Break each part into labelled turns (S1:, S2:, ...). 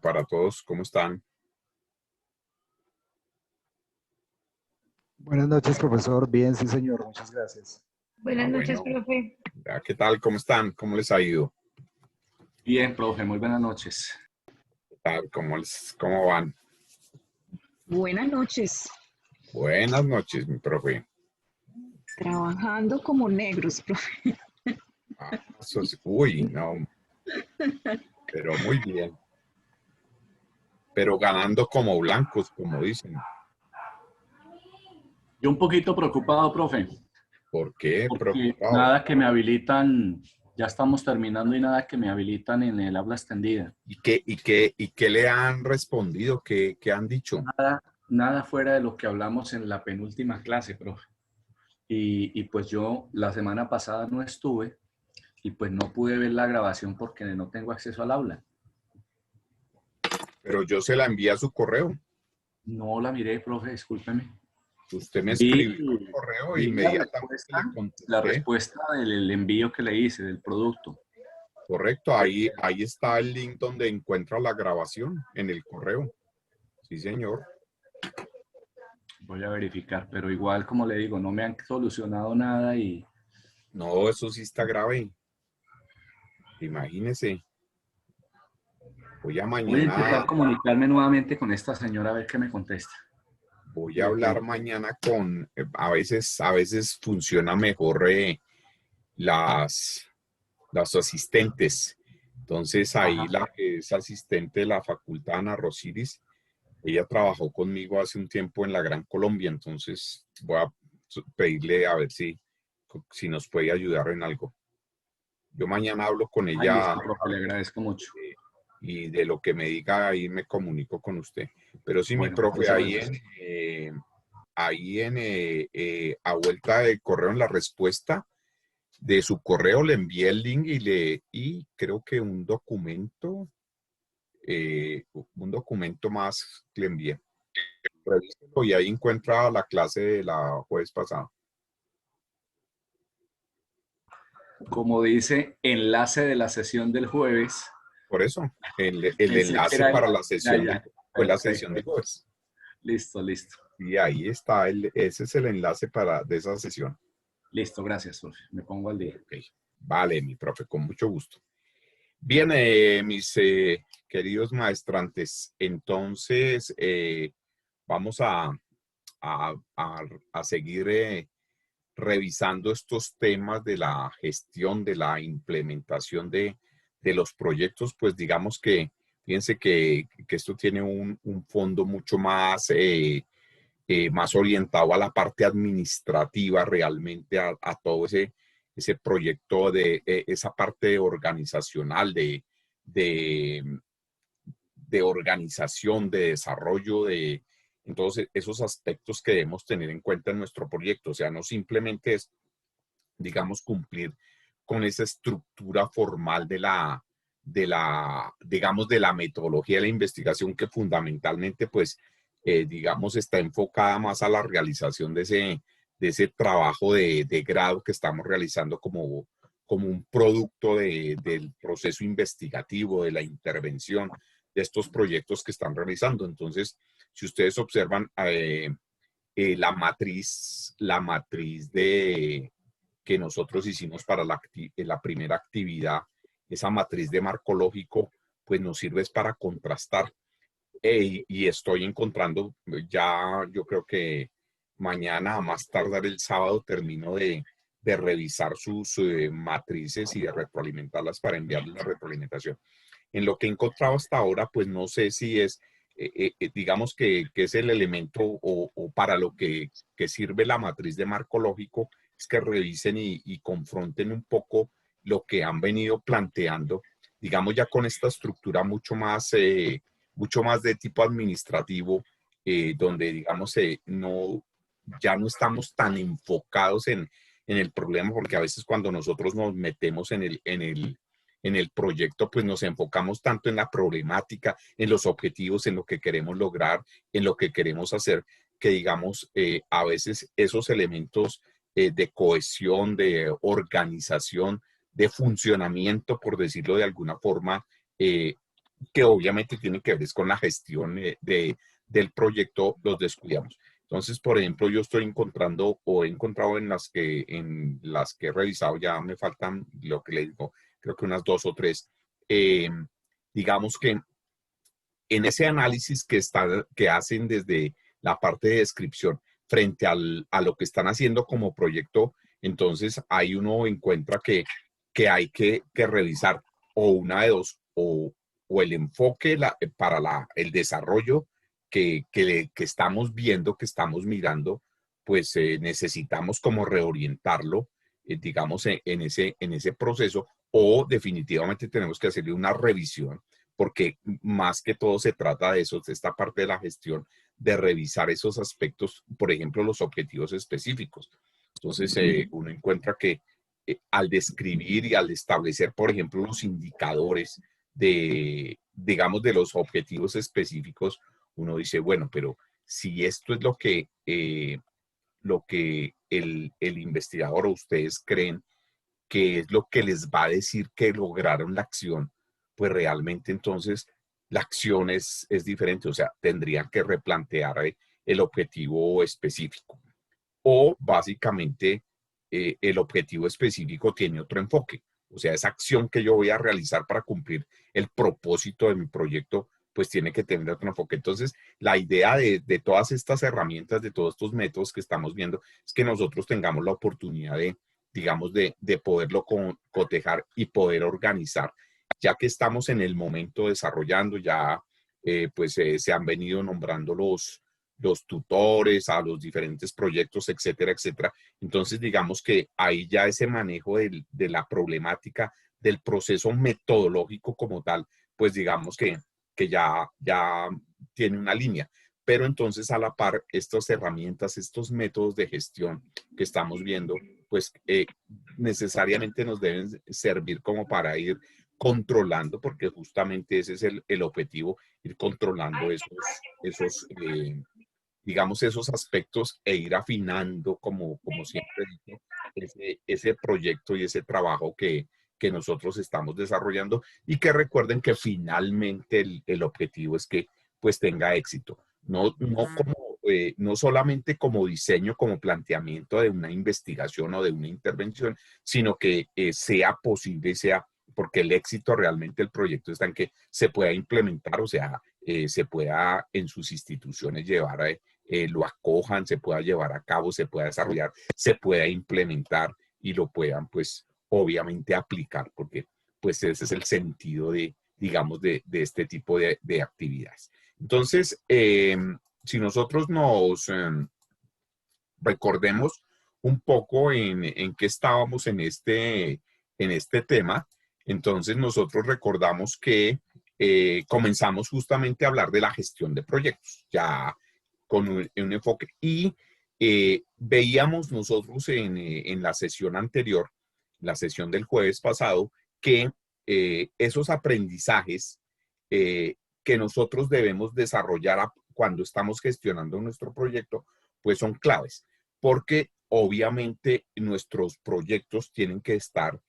S1: Para todos, ¿cómo están?
S2: Buenas noches, profesor. Bien, sí, señor. Muchas gracias.
S3: Buenas noches,
S1: Bueno,
S3: profe.
S1: ¿qué tal? ¿Cómo están? ¿Cómo les ha ido?
S4: Bien, profe, muy buenas noches.
S1: ¿Qué tal? ¿Cómo van?
S3: Buenas noches.
S1: Buenas noches, mi profe.
S3: Trabajando como negros, profe.
S1: Uy, no, pero muy bien. Pero ganando como blancos, como dicen.
S4: Yo un poquito preocupado, profe,
S1: ¿Por qué
S4: porque
S1: preocupado?
S4: nada que me habilitan, ya estamos terminando y nada que me habilitan en el aula extendida.
S1: ¿Y qué le han respondido? ¿Qué han dicho?
S4: Nada fuera de lo que hablamos en la penúltima clase, profe. Y pues yo la semana pasada no estuve y pues no pude ver la grabación porque no tengo acceso al aula.
S1: Pero yo se la envié a su correo.
S4: No la miré, profe, discúlpeme.
S1: Usted me
S4: Vi,
S1: escribió el correo e
S4: vi
S1: inmediatamente le
S4: la
S1: contesté.
S4: respuesta del envío que le hice del producto.
S1: Correcto, ahí está el link donde encuentra la grabación en el correo. Sí, señor.
S4: Voy a verificar, pero igual, como le digo, no me han solucionado nada y
S1: No, eso sí está grave. Imagínese. Voy a
S4: voy a intentar
S1: mañana,
S4: comunicarme nuevamente con esta señora a ver qué me contesta.
S1: voy a hablar mañana con, a veces funciona mejor las asistentes. Entonces ahí
S4: Ajá.
S1: la que es asistente de la facultad, Ana Rosiris, ella trabajó conmigo hace un tiempo en la Gran Colombia, entonces voy a pedirle a ver si nos puede ayudar en algo. Yo mañana hablo con
S4: Ay,
S1: ella
S4: listo, profe, le agradezco mucho.
S1: y de lo que me diga ahí me comunico con usted. Pero sí, mi
S4: Bueno,
S1: profe,
S4: muchas gracias.
S1: a vuelta de correo en la respuesta de su correo le envié el link y creo que un documento más le envié. Revíselo y ahí encuentra la clase de la jueves pasada.
S4: Como dice, enlace de la sesión del jueves.
S1: Por eso, el
S4: Pensé que
S1: enlace
S4: era
S1: para la
S4: ya,
S1: sesión
S4: ya.
S1: fue la sesión
S4: Perfecto.
S1: de jueves.
S4: Listo, listo.
S1: Y ahí está, ese es el enlace de esa sesión.
S4: Listo, gracias, profe. Me pongo al día.
S1: Ok, vale, mi profe, con mucho gusto. Bien, mis queridos maestrantes, entonces vamos a seguir revisando estos temas de la gestión, de la implementación de los proyectos, pues digamos que, fíjense que esto tiene un fondo mucho más orientado a la parte administrativa realmente, a todo ese proyecto esa parte organizacional de, de organización, de desarrollo, entonces esos aspectos que debemos tener en cuenta en nuestro proyecto. O sea, no simplemente es, digamos, cumplir con esa estructura formal digamos, de la metodología de la investigación que fundamentalmente, pues, digamos, está enfocada más a la realización de ese trabajo de grado que estamos realizando como un producto del proceso investigativo, de la intervención de estos proyectos que están realizando. Entonces, si ustedes observan la matriz que nosotros hicimos para la primera actividad, esa matriz de marco lógico, pues nos sirve es para contrastar. Y estoy encontrando, ya yo creo que mañana, a más tardar el sábado, termino de revisar sus matrices y de retroalimentarlas para enviarles la retroalimentación. En lo que he encontrado hasta ahora, pues no sé si es, digamos que es el elemento o para lo que sirve la matriz de marco lógico, es que revisen y confronten un poco lo que han venido planteando, digamos ya con esta estructura mucho más de tipo administrativo, donde digamos ya no estamos tan enfocados en el problema, porque a veces cuando nosotros nos metemos en el proyecto, pues nos enfocamos tanto en la problemática, en los objetivos, en lo que queremos lograr, en lo que queremos hacer, que digamos, a veces esos elementos de cohesión, de organización, de funcionamiento, por decirlo de alguna forma, que obviamente tienen que ver es con la gestión del proyecto, los descuidamos. Entonces, por ejemplo, yo estoy encontrando o he encontrado en las que he revisado, ya me faltan lo que le digo, creo que unas 2 o 3, eh, digamos que en ese análisis que hacen desde la parte de descripción frente a lo que están haciendo como proyecto, entonces ahí uno encuentra que hay que revisar o una de dos, o el enfoque para el desarrollo que estamos viendo, que estamos mirando, pues necesitamos como reorientarlo, digamos, en ese proceso, o definitivamente tenemos que hacerle una revisión porque más que todo se trata de eso, de esta parte de la gestión, de revisar esos aspectos, por ejemplo, los objetivos específicos. Entonces, uno encuentra que al describir y al establecer, por ejemplo, los indicadores digamos, de los objetivos específicos, uno dice, bueno, pero si esto es lo que el investigador o ustedes creen que es lo que les va a decir que lograron la acción, pues realmente entonces la acción es diferente, o sea, tendrían que replantear el objetivo específico. O básicamente el objetivo específico tiene otro enfoque, o sea, esa acción que yo voy a realizar para cumplir el propósito de mi proyecto, pues tiene que tener otro enfoque. Entonces, la idea de todas estas herramientas, de todos estos métodos que estamos viendo, es que nosotros tengamos la oportunidad digamos, de poderlo cotejar y poder organizar. Ya que estamos en el momento desarrollando, ya pues se han venido nombrando los tutores a los diferentes proyectos, etcétera, etcétera. Entonces, digamos que ahí ya ese manejo de la problemática, del proceso metodológico como tal, pues digamos que ya tiene una línea. Pero entonces a la par, estas herramientas, estos métodos de gestión que estamos viendo, pues necesariamente nos deben servir como para ir controlando, porque justamente ese es el objetivo, ir controlando digamos, esos aspectos e ir afinando, como siempre he dicho, ese proyecto y ese trabajo que nosotros estamos desarrollando y que recuerden que finalmente el objetivo es que pues tenga éxito. No solamente como diseño, como planteamiento de una investigación o de una intervención, sino que sea posible y sea, porque el éxito realmente del proyecto está en que se pueda implementar, o sea, se pueda en sus instituciones llevar lo acojan, se pueda llevar a cabo, se pueda desarrollar, se pueda implementar y lo puedan, pues, obviamente aplicar, porque, pues, ese es el sentido digamos, de este tipo de actividades. Entonces, si nosotros nos recordemos un poco en qué estábamos en este tema, entonces nosotros recordamos que comenzamos justamente a hablar de la gestión de proyectos, ya con un enfoque. Y veíamos nosotros en la sesión anterior, la sesión del jueves pasado, que esos aprendizajes que nosotros debemos desarrollar cuando estamos gestionando nuestro proyecto, pues son claves, porque obviamente nuestros proyectos tienen que estar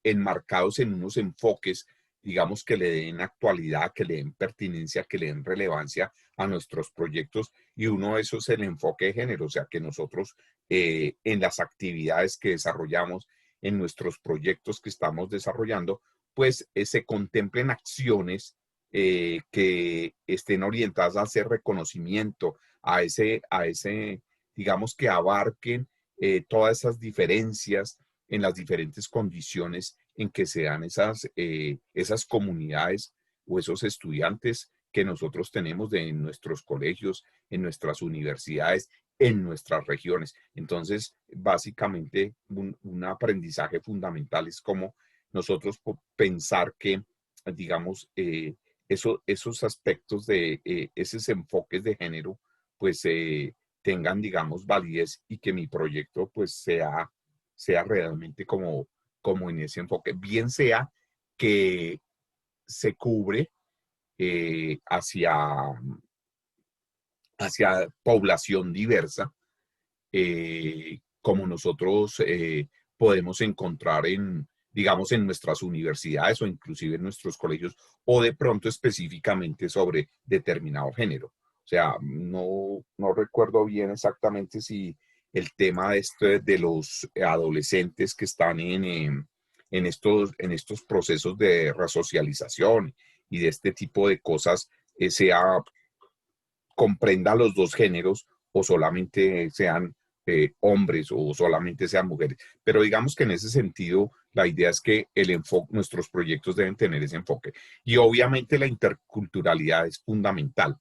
S1: enmarcados en unos enfoques, digamos, que le den actualidad, que le den pertinencia, que le den relevancia a nuestros proyectos, y uno de esos es el enfoque de género, o sea, que nosotros en las actividades que desarrollamos, en nuestros proyectos que estamos desarrollando, pues se contemplen acciones que estén orientadas a hacer reconocimiento, digamos, que abarquen todas esas diferencias en las diferentes condiciones en que se dan esas comunidades o esos estudiantes que nosotros tenemos en nuestros colegios, en nuestras universidades, en nuestras regiones. Entonces, básicamente, un aprendizaje fundamental es como nosotros pensar que, digamos, esos aspectos esos enfoques de género, pues tengan, digamos, validez y que mi proyecto, pues, sea realmente como en ese enfoque. Bien sea que se cubre hacia población diversa, como nosotros podemos encontrar digamos, en nuestras universidades o inclusive en nuestros colegios, o de pronto específicamente sobre determinado género. O sea, no recuerdo bien exactamente si el tema de los adolescentes que están en estos procesos de resocialización y de este tipo de cosas sea comprenda los dos géneros o solamente sean hombres o solamente sean mujeres. Pero digamos que en ese sentido, la idea es que nuestros proyectos deben tener ese enfoque. Y obviamente la interculturalidad es fundamental.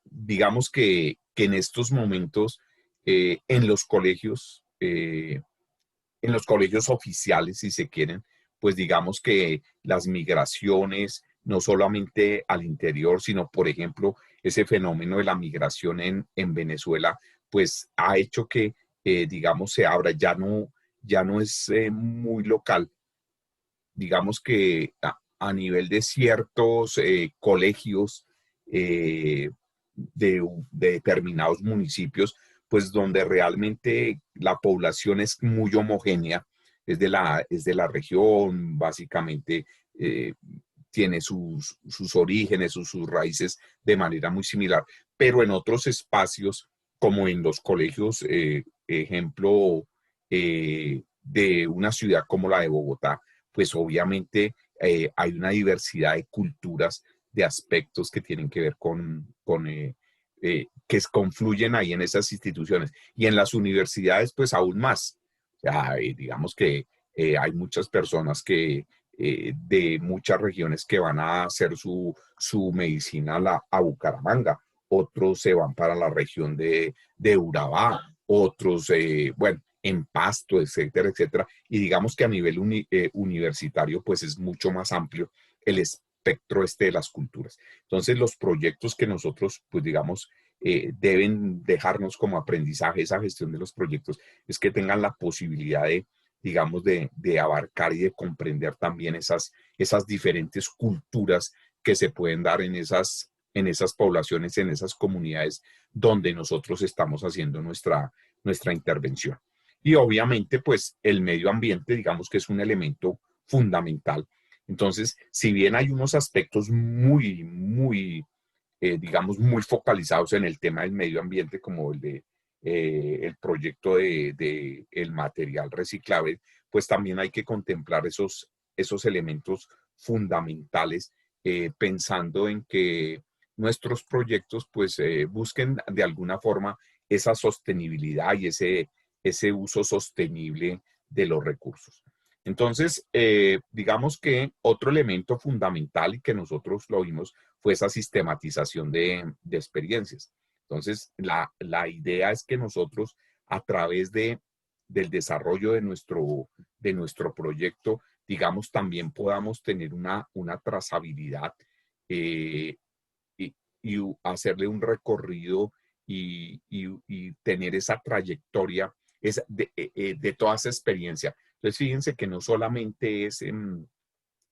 S1: Digamos que en estos momentos, en los colegios oficiales, si se quieren, pues digamos que las migraciones, no solamente al interior, sino, por ejemplo, ese fenómeno de la migración en Venezuela, pues ha hecho que, digamos, se abra, ya no es muy local. Digamos que a nivel de ciertos colegios de determinados municipios, pues donde realmente la población es muy homogénea, es de la región, básicamente tiene sus orígenes, sus raíces de manera muy similar, pero en otros espacios, como en los colegios, ejemplo, de una ciudad como la de Bogotá, pues obviamente hay una diversidad de culturas, de aspectos que tienen que ver que confluyen ahí en esas instituciones. Y en las universidades, pues aún más. O sea, digamos que hay muchas personas de muchas regiones que van a hacer su medicina a Bucaramanga, otros se van para la región de Urabá, otros, bueno, en Pasto, etcétera, etcétera. Y digamos que a nivel universitario, pues es mucho más amplio el espectro de las culturas. Entonces, los proyectos que nosotros, pues digamos, deben dejarnos como aprendizaje esa gestión de los proyectos, es que tengan la posibilidad digamos, de abarcar y de comprender también esas diferentes culturas que se pueden dar en esas poblaciones, en esas comunidades donde nosotros estamos haciendo nuestra intervención. Y obviamente, pues el medio ambiente, digamos que es un elemento fundamental. Entonces, si bien hay unos aspectos digamos, muy focalizados en el tema del medio ambiente, como el proyecto de el material reciclable, pues también hay que contemplar esos elementos fundamentales, pensando en que nuestros proyectos pues busquen de alguna forma esa sostenibilidad y ese uso sostenible de los recursos. Entonces, digamos que otro elemento fundamental y que nosotros lo vimos fue esa sistematización de experiencias. Entonces, la idea es que nosotros, a través del desarrollo de nuestro proyecto, digamos, también podamos tener una trazabilidad eh, y hacerle un recorrido y tener esa trayectoria de toda esa experiencia. Entonces, fíjense que no solamente es en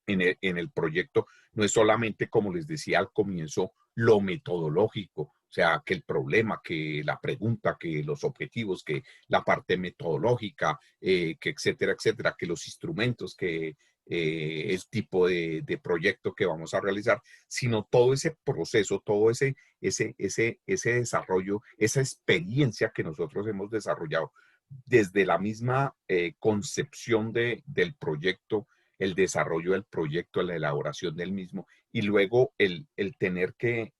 S1: el proyecto, no es solamente, como les decía al comienzo, lo metodológico, o sea, que el problema, que la pregunta, que los objetivos, que la parte metodológica, que etcétera, etcétera, que los instrumentos, que el tipo de proyecto que vamos a realizar, sino todo ese proceso, todo ese desarrollo, esa experiencia que nosotros hemos desarrollado desde la misma concepción del proyecto, el desarrollo del proyecto, la elaboración del mismo, y luego el tener que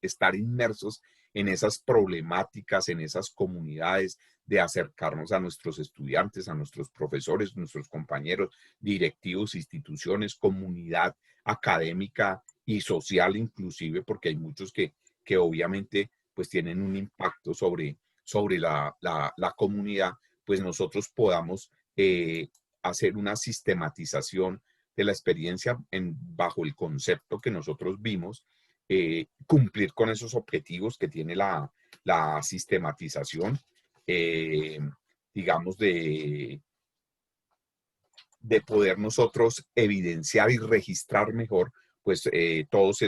S1: estar inmersos en esas problemáticas, en esas comunidades, de acercarnos a nuestros estudiantes, a nuestros profesores, nuestros compañeros, directivos, instituciones, comunidad académica y social inclusive, porque hay muchos que obviamente pues tienen un impacto sobre la comunidad, pues nosotros podamos hacer una sistematización de la experiencia bajo el concepto que nosotros vimos, cumplir con esos objetivos que tiene la sistematización, eh, digamos, de poder nosotros evidenciar y registrar mejor, pues, todos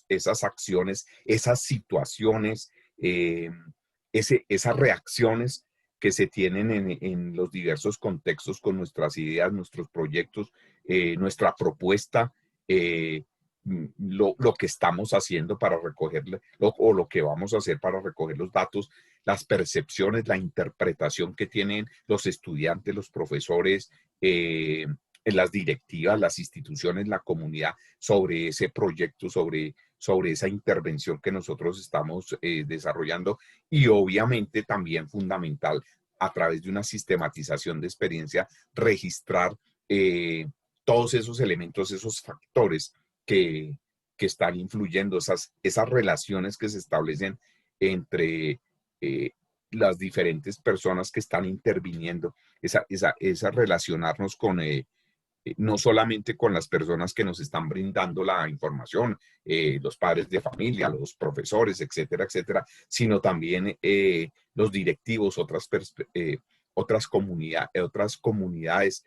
S1: esas acciones, esas situaciones, esas reacciones que se tienen en los diversos contextos con nuestras ideas, nuestros proyectos, nuestra propuesta, lo que estamos haciendo para recoger, o lo que vamos a hacer para recoger los datos, las percepciones, la interpretación que tienen los estudiantes, los profesores, las directivas, las instituciones, la comunidad sobre ese proyecto, sobre esa intervención que nosotros estamos desarrollando, y obviamente también fundamental a través de una sistematización de experiencia registrar todos esos elementos, esos factores que están influyendo, esas relaciones que se establecen entre las diferentes personas que están interviniendo, esa relacionarnos con no solamente con las personas que nos están brindando la información, los padres de familia, los profesores, etcétera, etcétera, sino también los directivos, otras comunidades,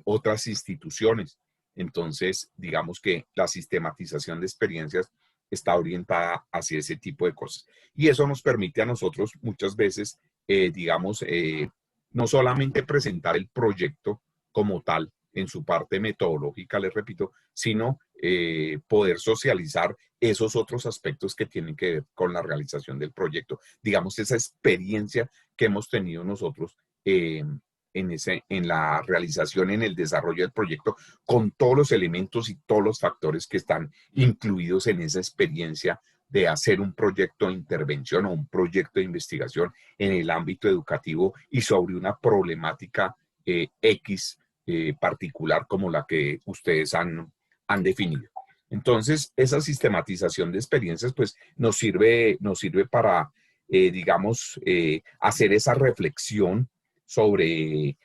S1: otras instituciones. Entonces, digamos que la sistematización de experiencias está orientada hacia ese tipo de cosas. Y eso nos permite a nosotros muchas veces, no solamente presentar el proyecto como tal, en su parte metodológica, les repito, sino poder socializar esos otros aspectos que tienen que ver con la realización del proyecto. Digamos, esa experiencia que hemos tenido nosotros en la realización, en el desarrollo del proyecto, con todos los elementos y todos los factores que están incluidos en esa experiencia de hacer un proyecto de intervención o un proyecto de investigación en el ámbito educativo y sobre una problemática X particular como la que ustedes han definido. Entonces, esa sistematización de experiencias pues nos sirve para, digamos, hacer esa reflexión sobre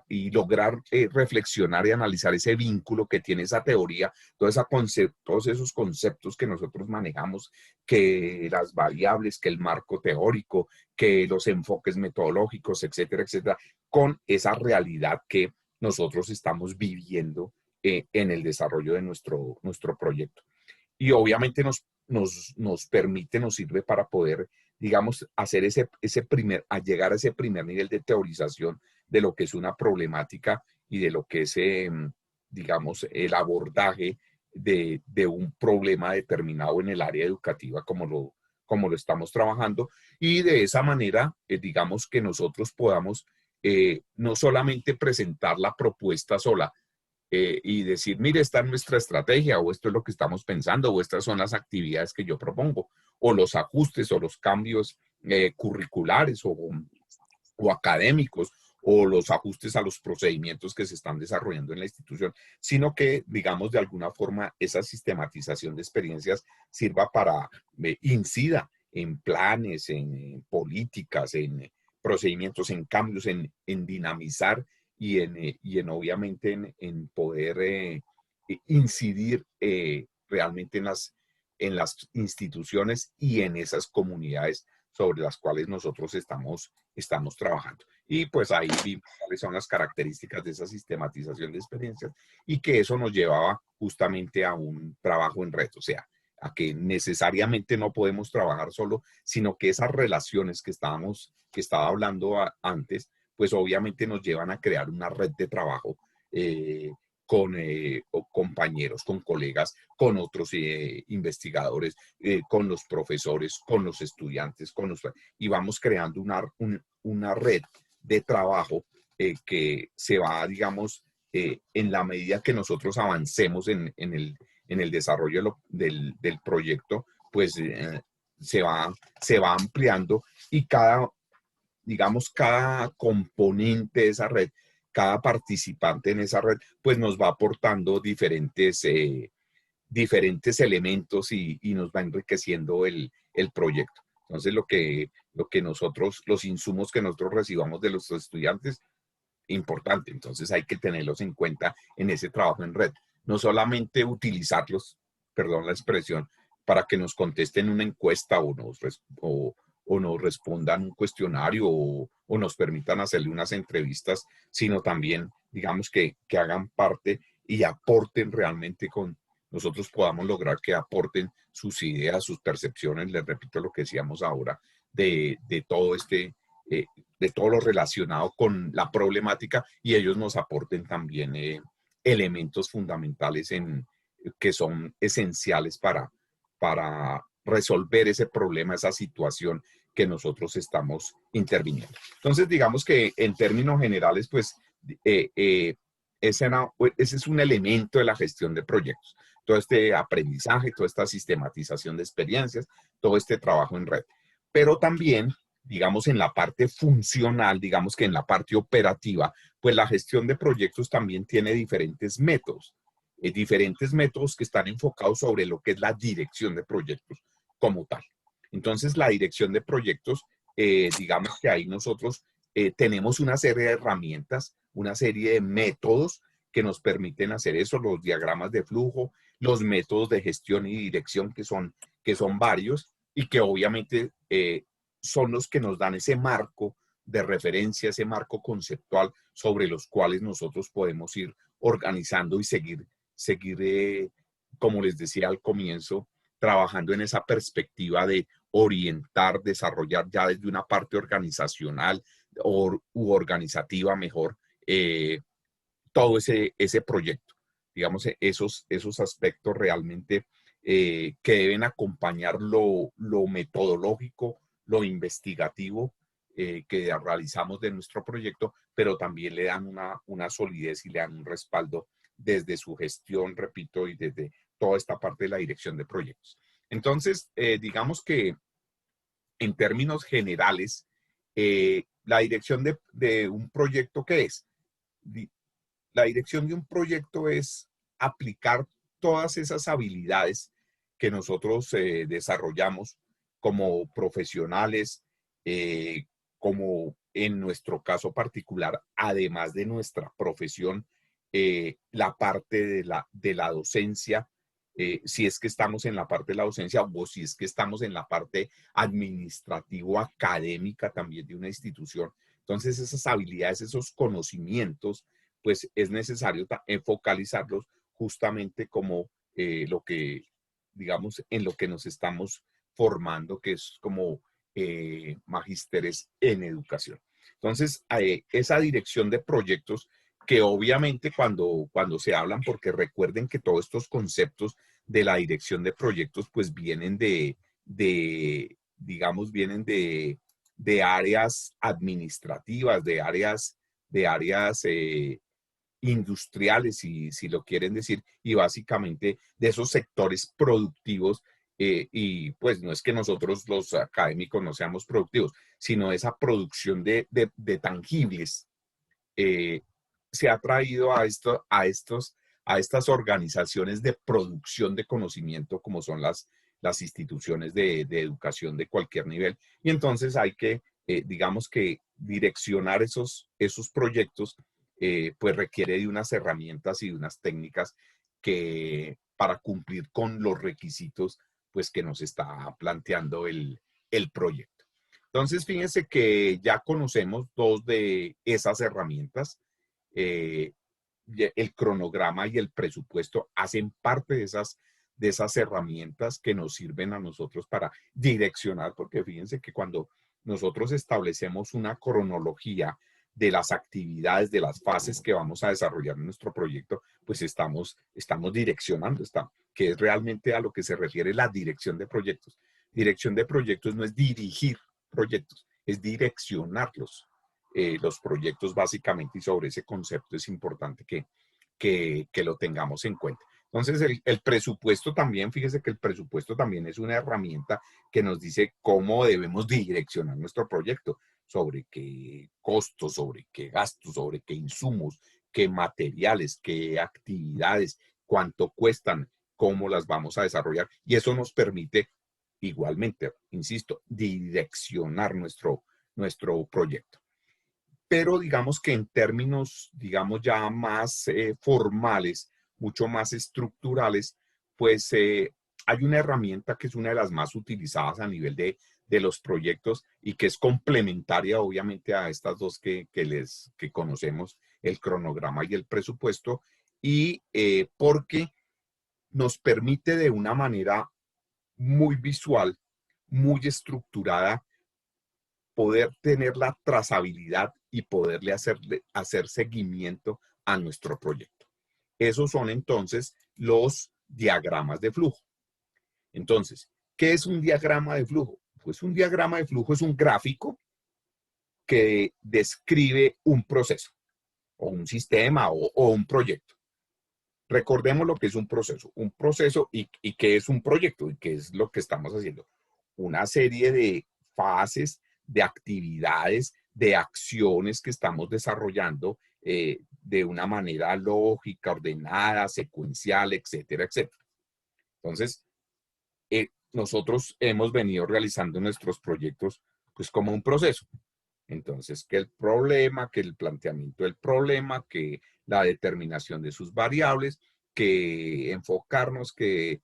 S1: y lograr reflexionar y analizar ese vínculo que tiene esa teoría, todos esos conceptos que nosotros manejamos, que las variables, que el marco teórico, que los enfoques metodológicos, etcétera, etcétera, con esa realidad que nosotros estamos viviendo en el desarrollo de nuestro proyecto. Y obviamente nos permite, nos sirve para poder, digamos, hacer llegar a ese primer nivel de teorización de lo que es una problemática y de lo que es, digamos, el abordaje de un problema determinado en el área educativa como lo estamos trabajando. Y de esa manera, digamos, que nosotros podamos no solamente presentar la propuesta sola, y decir, mire, esta es nuestra estrategia, o esto es lo que estamos pensando, o estas son las actividades que yo propongo, o los ajustes o los cambios curriculares o académicos, o los ajustes a los procedimientos que se están desarrollando en la institución, sino que, digamos, de alguna forma, esa sistematización de experiencias sirva para incida en planes, en políticas, en procedimientos, en cambios, en dinamizar y en obviamente en poder incidir realmente en las instituciones y en esas comunidades sobre las cuales nosotros estamos trabajando. Y pues ahí vimos cuáles son las características de esa sistematización de experiencias y que eso nos llevaba justamente a un trabajo en red, o sea, a que necesariamente no podemos trabajar solo, sino que esas relaciones que estaba hablando antes, pues obviamente nos llevan a crear una red de trabajo con compañeros, con colegas, con otros investigadores, con los profesores, con los estudiantes, y vamos creando una red de trabajo que se va, digamos, en la medida que nosotros avancemos en el desarrollo del proyecto, pues se va ampliando y digamos, cada componente de esa red, cada participante en esa red, pues nos va aportando diferentes elementos y nos va enriqueciendo el proyecto. Entonces, lo que los insumos que nosotros recibamos de los estudiantes, importante. Entonces, hay que tenerlos en cuenta en ese trabajo en red. No solamente utilizarlos, perdón la expresión, para que nos contesten una encuesta o nos respondan un cuestionario o nos permitan hacerle unas entrevistas, sino también, digamos, que hagan parte y aporten realmente nosotros podamos lograr que aporten sus ideas, sus percepciones, les repito lo que decíamos ahora, de todo de todo lo relacionado con la problemática, y ellos nos aporten también elementos fundamentales que son esenciales para resolver ese problema, esa situación que nosotros estamos interviniendo. Entonces, digamos que en términos generales, pues, ese es un elemento de la gestión de proyectos. Todo este aprendizaje, toda esta sistematización de experiencias, todo este trabajo en red. Pero también, digamos, en la parte funcional, digamos que en la parte operativa, pues la gestión de proyectos también tiene diferentes métodos que están enfocados sobre lo que es la dirección de proyectos como tal. Entonces, la dirección de proyectos, digamos que ahí nosotros tenemos una serie de herramientas, una serie de métodos que nos permiten hacer eso, los diagramas de flujo, los métodos de gestión y dirección que son varios y que obviamente son los que nos dan ese marco de referencia, ese marco conceptual sobre los cuales nosotros podemos ir organizando y seguir como les decía al comienzo, trabajando en esa perspectiva de orientar, desarrollar ya desde una parte organizacional u organizativa mejor, todo ese proyecto. Digamos, esos aspectos realmente que deben acompañar lo metodológico, lo investigativo que realizamos de nuestro proyecto, pero también le dan una solidez y le dan un respaldo desde su gestión, repito, y desde toda esta parte de la dirección de proyectos. Entonces, digamos que en términos generales, la dirección de un proyecto, ¿qué es? La dirección de un proyecto es aplicar todas esas habilidades que nosotros desarrollamos como profesionales, como en nuestro caso particular, además de nuestra profesión, la parte de la docencia, si es que estamos en la parte de la docencia o si es que estamos en la parte administrativo-académica también de una institución. Entonces, esas habilidades, esos conocimientos, pues es necesario focalizarlos justamente como lo que, digamos, en lo que nos estamos formando, que es como magísteres en educación. Entonces, esa dirección de proyectos que obviamente cuando se hablan, porque recuerden que todos estos conceptos de la dirección de proyectos pues vienen digamos, vienen de áreas administrativas, de áreas industriales, si lo quieren decir, y básicamente de esos sectores productivos, y pues no es que nosotros los académicos no seamos productivos, sino esa producción de tangibles se ha traído a estas organizaciones de producción de conocimiento como son las instituciones de educación de cualquier nivel. Y entonces hay que, digamos que direccionar esos proyectos pues requiere de unas herramientas y de unas técnicas que para cumplir con los requisitos pues que nos está planteando el proyecto. Entonces, fíjense que ya conocemos dos de esas herramientas. Eh, el cronograma y el presupuesto hacen parte de esas herramientas que nos sirven a nosotros para direccionar, porque fíjense que cuando nosotros establecemos una cronología de las actividades, de las fases que vamos a desarrollar en nuestro proyecto, pues estamos direccionando, que es realmente a lo que se refiere la dirección de proyectos. Dirección de proyectos no es dirigir proyectos, es direccionarlos, los proyectos básicamente, y sobre ese concepto es importante que lo tengamos en cuenta. Entonces, el presupuesto también, fíjese que el presupuesto también es una herramienta que nos dice cómo debemos direccionar nuestro proyecto, sobre qué costos, sobre qué gastos, sobre qué insumos, qué materiales, qué actividades, cuánto cuestan, cómo las vamos a desarrollar. Y eso nos permite igualmente, insisto, direccionar nuestro proyecto. Pero digamos que en términos, digamos ya más formales, mucho más estructurales, pues hay una herramienta que es una de las más utilizadas a nivel de los proyectos y que es complementaria obviamente a estas dos que conocemos, el cronograma y el presupuesto, y porque nos permite de una manera muy visual, muy estructurada, poder tener la trazabilidad y poderle hacer seguimiento a nuestro proyecto. Esos son entonces los diagramas de flujo. Entonces, ¿qué es un diagrama de flujo? Pues un diagrama de flujo es un gráfico que describe un proceso o un sistema o un proyecto. Recordemos lo que es un proceso y qué es un proyecto y qué es lo que estamos haciendo. Una serie de fases, de actividades, de acciones que estamos desarrollando de una manera lógica, ordenada, secuencial, etcétera, etcétera. Entonces, nosotros hemos venido realizando nuestros proyectos pues como un proceso. Entonces, que el problema, que el planteamiento del problema, que la determinación de sus variables, que enfocarnos, que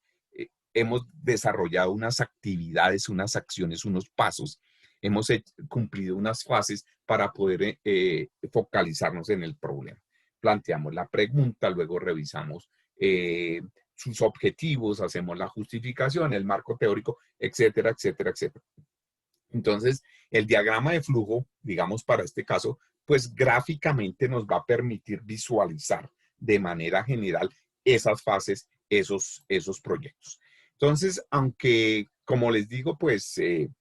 S1: hemos desarrollado unas actividades, unas acciones, unos pasos, hemos cumplido unas fases para poder focalizarnos en el problema. Planteamos la pregunta, luego revisamos sus objetivos, hacemos la justificación, el marco teórico, etcétera, etcétera, etcétera. Entonces, el diagrama de flujo, digamos para este caso, pues gráficamente nos va a permitir visualizar de manera general esas fases, esos proyectos. Entonces, aunque, como les digo, pues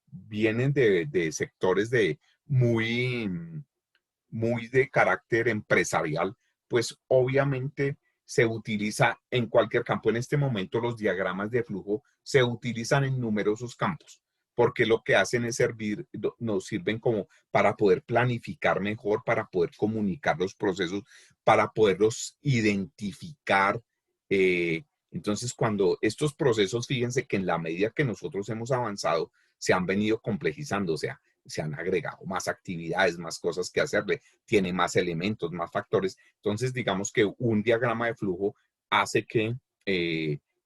S1: vienen de sectores muy de carácter empresarial, pues obviamente se utiliza en cualquier campo. En este momento los diagramas de flujo se utilizan en numerosos campos, porque lo que hacen es nos sirven como para poder planificar mejor, para poder comunicar los procesos, para poderlos identificar. Entonces, cuando estos procesos, fíjense que en la medida que nosotros hemos avanzado, se han venido complejizando, o sea, se han agregado más actividades, más cosas que hacerle, tiene más elementos, más factores. Entonces, digamos que un diagrama de flujo hace que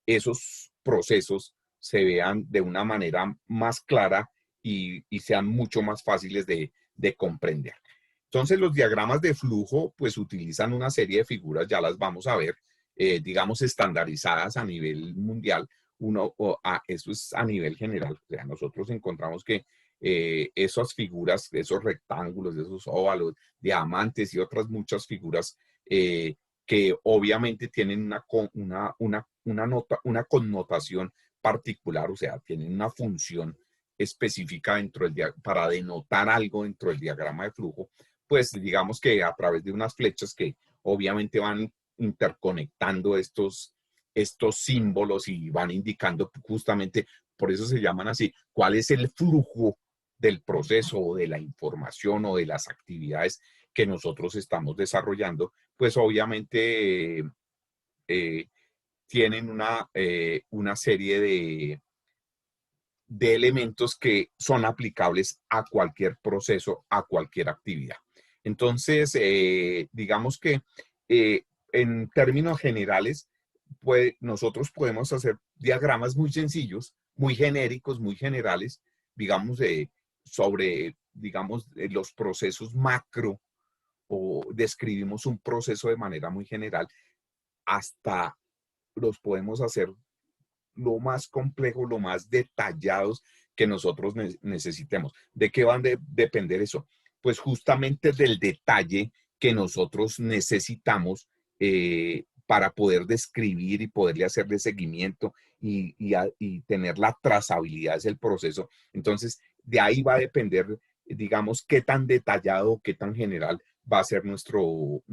S1: esos procesos se vean de una manera más clara y sean mucho más fáciles de comprender. Entonces, los diagramas de flujo, pues utilizan una serie de figuras, ya las vamos a ver, digamos, estandarizadas a nivel mundial. Eso es a nivel general. O sea, nosotros encontramos que esas figuras, esos rectángulos, esos óvalos, diamantes y otras muchas figuras que obviamente tienen una connotación particular, o sea, tienen una función específica para denotar algo dentro del diagrama de flujo, pues digamos que a través de unas flechas que obviamente van interconectando estos símbolos y van indicando justamente, por eso se llaman así, cuál es el flujo del proceso o de la información o de las actividades que nosotros estamos desarrollando, pues obviamente tienen una serie de elementos que son aplicables a cualquier proceso, a cualquier actividad. Entonces, digamos que en términos generales, pues, nosotros podemos hacer diagramas muy sencillos, muy genéricos, muy generales, digamos, sobre, digamos, los procesos macro o describimos un proceso de manera muy general, hasta los podemos hacer lo más complejo, lo más detallados que nosotros necesitemos. ¿De qué van a depender eso? Pues justamente del detalle que nosotros necesitamos para poder describir y poderle hacerle seguimiento y tener la trazabilidad del proceso. Entonces, de ahí va a depender, digamos, qué tan detallado, qué tan general va a ser nuestro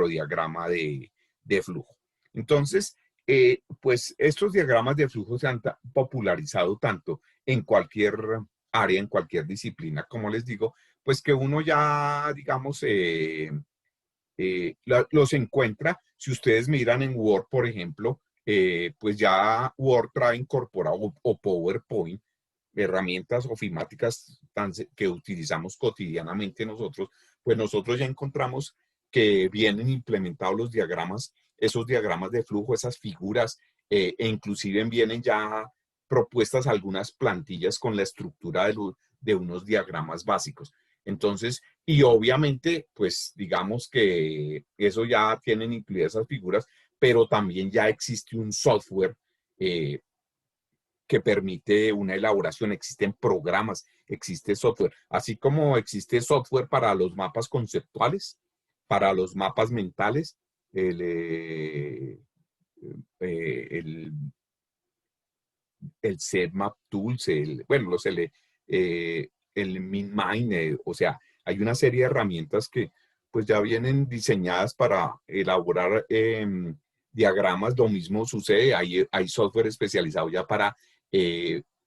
S1: diagrama de flujo. Entonces, pues estos diagramas de flujo se han popularizado tanto en cualquier área, en cualquier disciplina, como les digo, pues que uno ya, digamos, los encuentra. Si ustedes miran en Word, por ejemplo, pues ya Word trae incorporado o PowerPoint, herramientas ofimáticas que utilizamos cotidianamente nosotros, pues nosotros ya encontramos que vienen implementados los diagramas, esos diagramas de flujo, esas figuras, e inclusive vienen ya propuestas algunas plantillas con la estructura de unos diagramas básicos. Entonces, y obviamente, pues digamos que eso ya tienen incluidas esas figuras, pero también ya existe un software que permite una elaboración. Existen programas, existe software, así como existe software para los mapas conceptuales, para los mapas mentales, el, el, el ZMap Tools, bueno, el MinMind, o sea, hay una serie de herramientas que pues ya vienen diseñadas para elaborar diagramas. Lo mismo sucede, hay software especializado ya para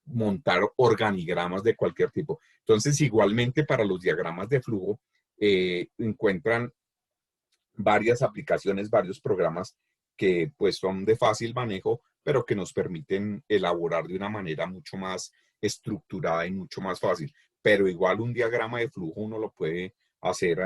S1: montar organigramas de cualquier tipo. Entonces, igualmente para los diagramas de flujo, encuentran varias aplicaciones, varios programas que pues son de fácil manejo, pero que nos permiten elaborar de una manera mucho más estructurada y mucho más fácil. Pero igual un diagrama de flujo uno lo puede hacer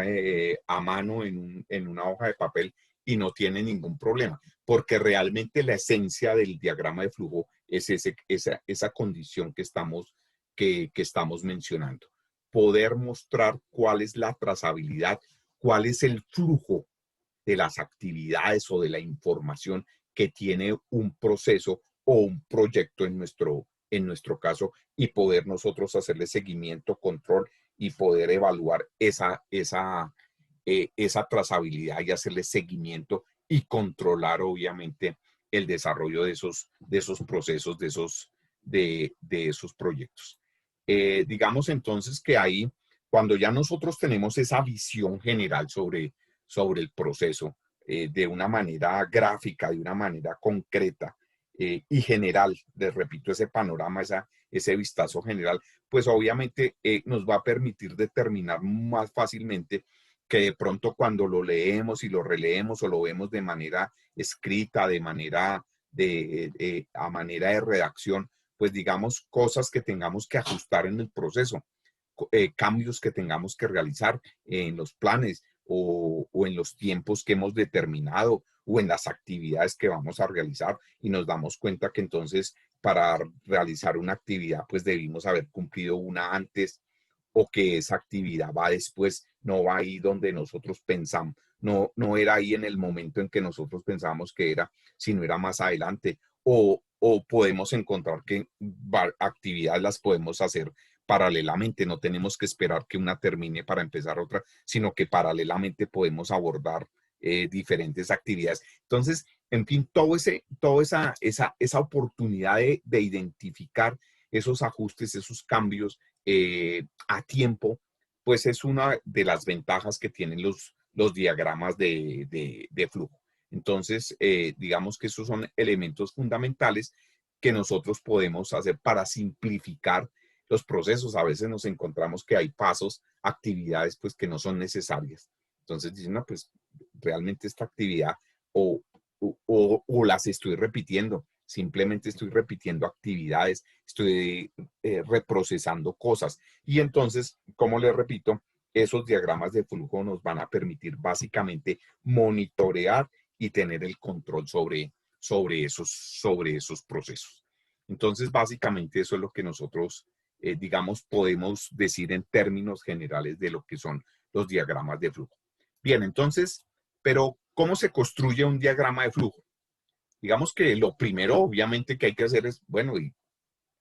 S1: a mano en una hoja de papel y no tiene ningún problema, porque realmente la esencia del diagrama de flujo es esa condición que estamos mencionando. Poder mostrar cuál es la trazabilidad, cuál es el flujo de las actividades o de la información que tiene un proceso o un proyecto en nuestro caso, y poder nosotros hacerle seguimiento, control y poder evaluar esa trazabilidad y hacerle seguimiento y controlar obviamente el desarrollo de esos procesos, de esos proyectos. Digamos entonces que ahí, cuando ya nosotros tenemos esa visión general sobre el proceso de una manera gráfica, de una manera concreta y general, les repito, ese panorama, ese vistazo general, pues obviamente nos va a permitir determinar más fácilmente que de pronto cuando lo leemos y lo releemos o lo vemos de manera escrita, de manera a manera de redacción, pues digamos cosas que tengamos que ajustar en el proceso, cambios que tengamos que realizar en los planes o en los tiempos que hemos determinado o en las actividades que vamos a realizar, y nos damos cuenta que entonces para realizar una actividad pues debimos haber cumplido una antes, o que esa actividad va después, no va ahí donde nosotros pensamos, no era ahí en el momento en que nosotros pensábamos que era, sino era más adelante, o podemos encontrar que actividades las podemos hacer paralelamente, no tenemos que esperar que una termine para empezar otra, sino que paralelamente podemos abordar diferentes actividades. Entonces, en fin, toda esa oportunidad de identificar esos ajustes, esos cambios a tiempo, pues es una de las ventajas que tienen los diagramas de flujo. Entonces, digamos que esos son elementos fundamentales que nosotros podemos hacer para simplificar los procesos. A veces nos encontramos que hay pasos, actividades, pues que no son necesarias. Entonces dicen, no, pues realmente esta actividad o las estoy repitiendo, simplemente estoy repitiendo actividades, estoy reprocesando cosas. Y entonces, como les repito, esos diagramas de flujo nos van a permitir básicamente monitorear y tener el control sobre esos procesos. Entonces, básicamente eso es lo que nosotros, digamos, podemos decir en términos generales de lo que son los diagramas de flujo. Bien, entonces, pero ¿cómo se construye un diagrama de flujo? Digamos que lo primero, obviamente, que hay que hacer es, bueno, ¿y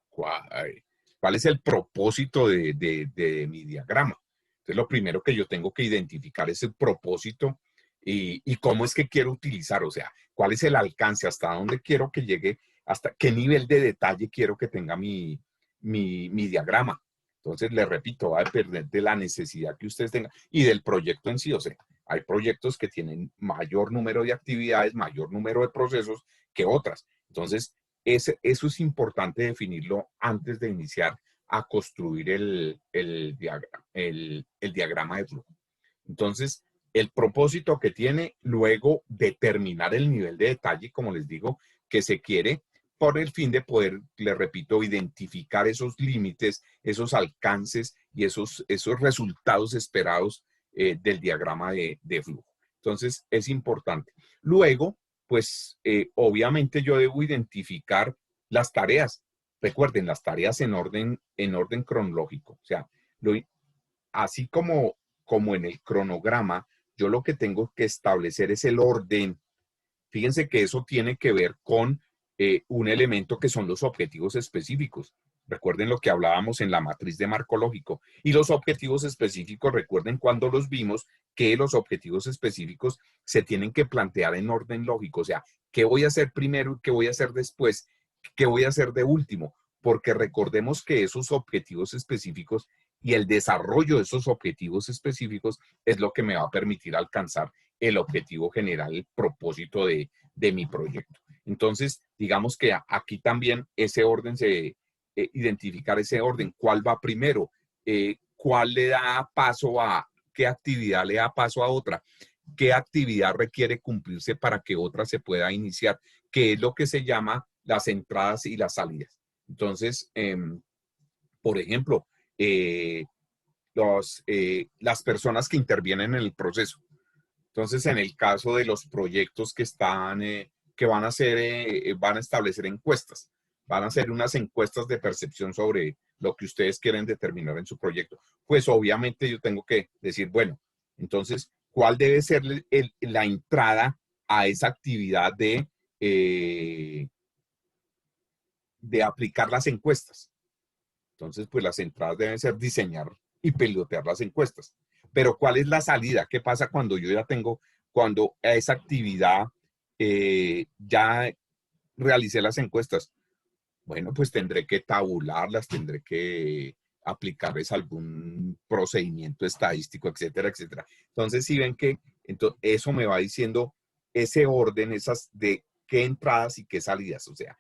S1: cuál es el propósito de mi diagrama? Entonces, lo primero que yo tengo que identificar es el propósito y cómo es que quiero utilizar, o sea, cuál es el alcance, hasta dónde quiero que llegue, hasta qué nivel de detalle quiero que tenga mi diagrama. Entonces, les repito, va a depender de la necesidad que ustedes tengan y del proyecto en sí. O sea, hay proyectos que tienen mayor número de actividades, mayor número de procesos que otras. Entonces, eso es importante definirlo antes de iniciar a construir el diagrama de flujo. Entonces, el propósito que tiene, luego determinar el nivel de detalle, como les digo, que se quiere, por el fin de poder, les repito, identificar esos límites, esos alcances y esos resultados esperados del diagrama de flujo. Entonces, es importante. Luego, pues, obviamente yo debo identificar las tareas. Recuerden, las tareas en orden cronológico. O sea, así como en el cronograma, yo lo que tengo que establecer es el orden. Fíjense que eso tiene que ver con un elemento que son los objetivos específicos. Recuerden lo que hablábamos en la matriz de marco lógico. Y los objetivos específicos, recuerden cuando los vimos, que los objetivos específicos se tienen que plantear en orden lógico. O sea, ¿qué voy a hacer primero y qué voy a hacer después? ¿Qué voy a hacer de último? Porque recordemos que esos objetivos específicos y el desarrollo de esos objetivos específicos es lo que me va a permitir alcanzar el objetivo general, el propósito de mi proyecto. Entonces, digamos que aquí también ese orden identificar ese orden, cuál va primero, cuál le da paso a, qué actividad le da paso a otra, qué actividad requiere cumplirse para que otra se pueda iniciar, que es lo que se llama las entradas y las salidas. Entonces, por ejemplo, las personas que intervienen en el proceso. Entonces, en el caso de los proyectos que van a hacer, van a establecer encuestas, van a hacer unas encuestas de percepción sobre lo que ustedes quieren determinar en su proyecto. Pues obviamente yo tengo que decir, bueno, entonces, ¿cuál debe ser la entrada a esa actividad de aplicar las encuestas? Entonces, pues las entradas deben ser diseñar y pilotear las encuestas. Pero ¿cuál es la salida? ¿Qué pasa cuando yo ya cuando a esa actividad ya realicé las encuestas? Bueno, pues tendré que tabularlas, tendré que aplicarles algún procedimiento estadístico, etcétera, etcétera. Entonces, si ven que eso me va diciendo ese orden, esas de qué entradas y qué salidas, o sea,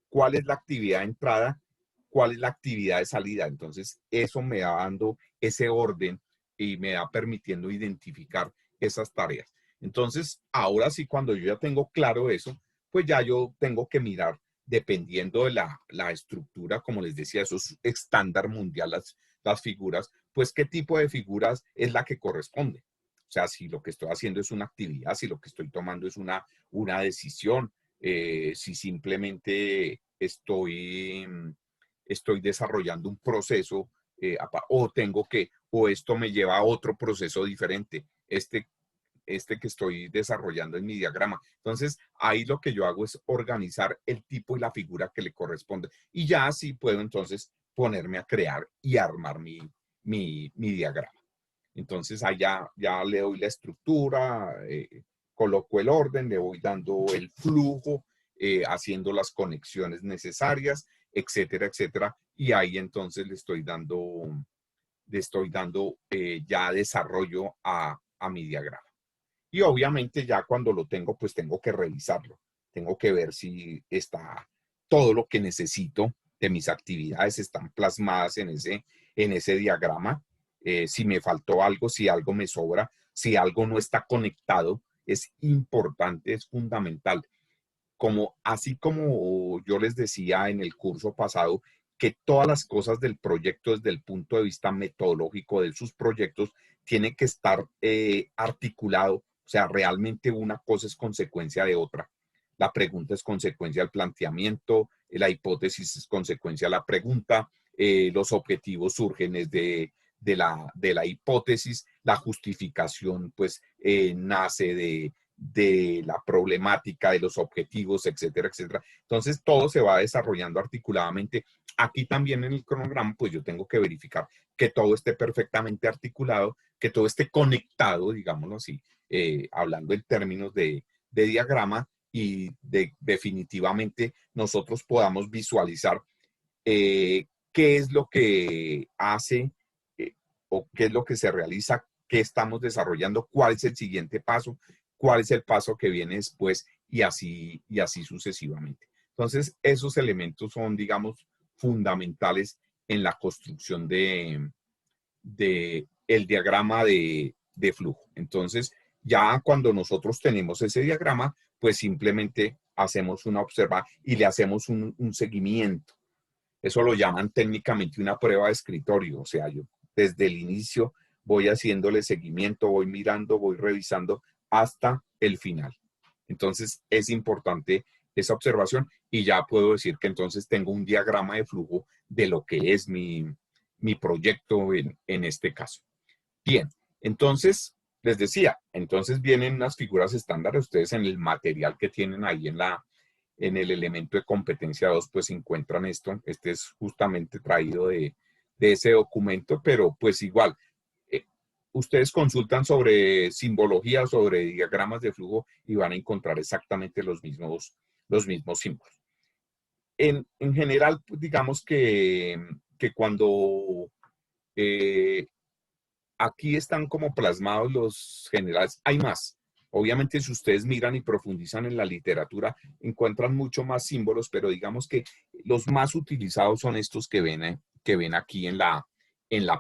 S1: cuál es la actividad de entrada, cuál es la actividad de salida. Entonces, eso me va dando ese orden y me va permitiendo identificar esas tareas. Entonces, ahora sí, cuando yo ya tengo claro eso, pues ya yo tengo que mirar, dependiendo de la estructura, como les decía, eso es estándar mundial, las figuras, pues qué tipo de figuras es la que corresponde. O sea, si lo que estoy haciendo es una actividad, si lo que estoy tomando es una decisión, si simplemente estoy desarrollando un proceso o esto me lleva a otro proceso diferente, este que estoy desarrollando en mi diagrama. Entonces, ahí lo que yo hago es organizar el tipo y la figura que le corresponde. Y ya así puedo entonces ponerme a crear y armar mi diagrama. Entonces, allá ya le doy la estructura, coloco el orden, le voy dando el flujo, haciendo las conexiones necesarias, etcétera, etcétera. Y ahí entonces le estoy dando ya desarrollo a mi diagrama. Y obviamente ya cuando lo tengo, pues tengo que revisarlo. Tengo que ver si está todo lo que necesito de mis actividades están plasmadas en ese diagrama. Si me faltó algo, si algo me sobra, si algo no está conectado, es importante, es fundamental. Así como yo les decía en el curso pasado, que todas las cosas del proyecto desde el punto de vista metodológico de sus proyectos tienen que estar articulado. O sea, realmente una cosa es consecuencia de otra. La pregunta es consecuencia del planteamiento, la hipótesis es consecuencia de la pregunta, los objetivos surgen desde de la hipótesis, la justificación pues nace de la problemática, de los objetivos, etcétera, etcétera. Entonces, todo se va desarrollando articuladamente. Aquí también en el cronograma, pues yo tengo que verificar que todo esté perfectamente articulado, que todo esté conectado, digámoslo así, hablando en términos de diagrama y definitivamente nosotros podamos visualizar qué es lo que hace o qué es lo que se realiza, qué estamos desarrollando, cuál es el siguiente paso, cuál es el paso que viene después y así sucesivamente. Entonces, esos elementos son, digamos, fundamentales en la construcción de el diagrama de flujo. Entonces, ya cuando nosotros tenemos ese diagrama, pues simplemente hacemos una observación y le hacemos un seguimiento. Eso lo llaman técnicamente una prueba de escritorio. O sea, yo desde el inicio voy haciéndole seguimiento, voy mirando, voy revisando hasta el final. Entonces, es importante esa observación y ya puedo decir que entonces tengo un diagrama de flujo de lo que es mi proyecto en este caso. Bien, entonces, les decía, entonces vienen unas figuras estándares, ustedes en el material que tienen ahí en el elemento de competencia 2, pues encuentran esto. Este es justamente traído de ese documento, pero pues igual, ustedes consultan sobre simbología, sobre diagramas de flujo y van a encontrar exactamente los mismos símbolos. En general, pues, digamos que cuando aquí están como plasmados los generales, hay más. Obviamente, si ustedes miran y profundizan en la literatura, encuentran mucho más símbolos, pero digamos que los más utilizados son estos que ven aquí en la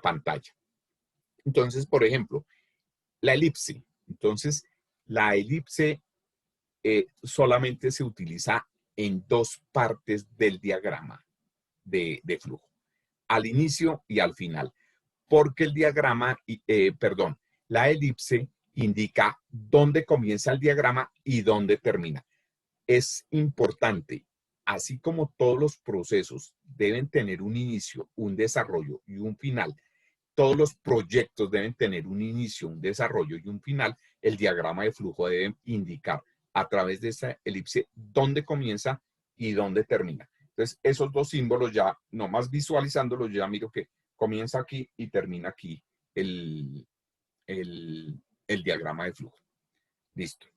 S1: pantalla. Entonces, por ejemplo, la elipse. Entonces, la elipse solamente se utiliza en dos partes del diagrama de flujo, al inicio y al final, porque el diagrama, la elipse indica dónde comienza el diagrama y dónde termina. Es importante, así como todos los procesos deben tener un inicio, un desarrollo y un final, todos los proyectos deben tener un inicio, un desarrollo y un final, el diagrama de flujo debe indicar a través de esa elipse dónde comienza y dónde termina. Entonces, esos dos símbolos ya, nomás visualizándolos, ya miro que comienza aquí y termina aquí el diagrama de flujo. Listo.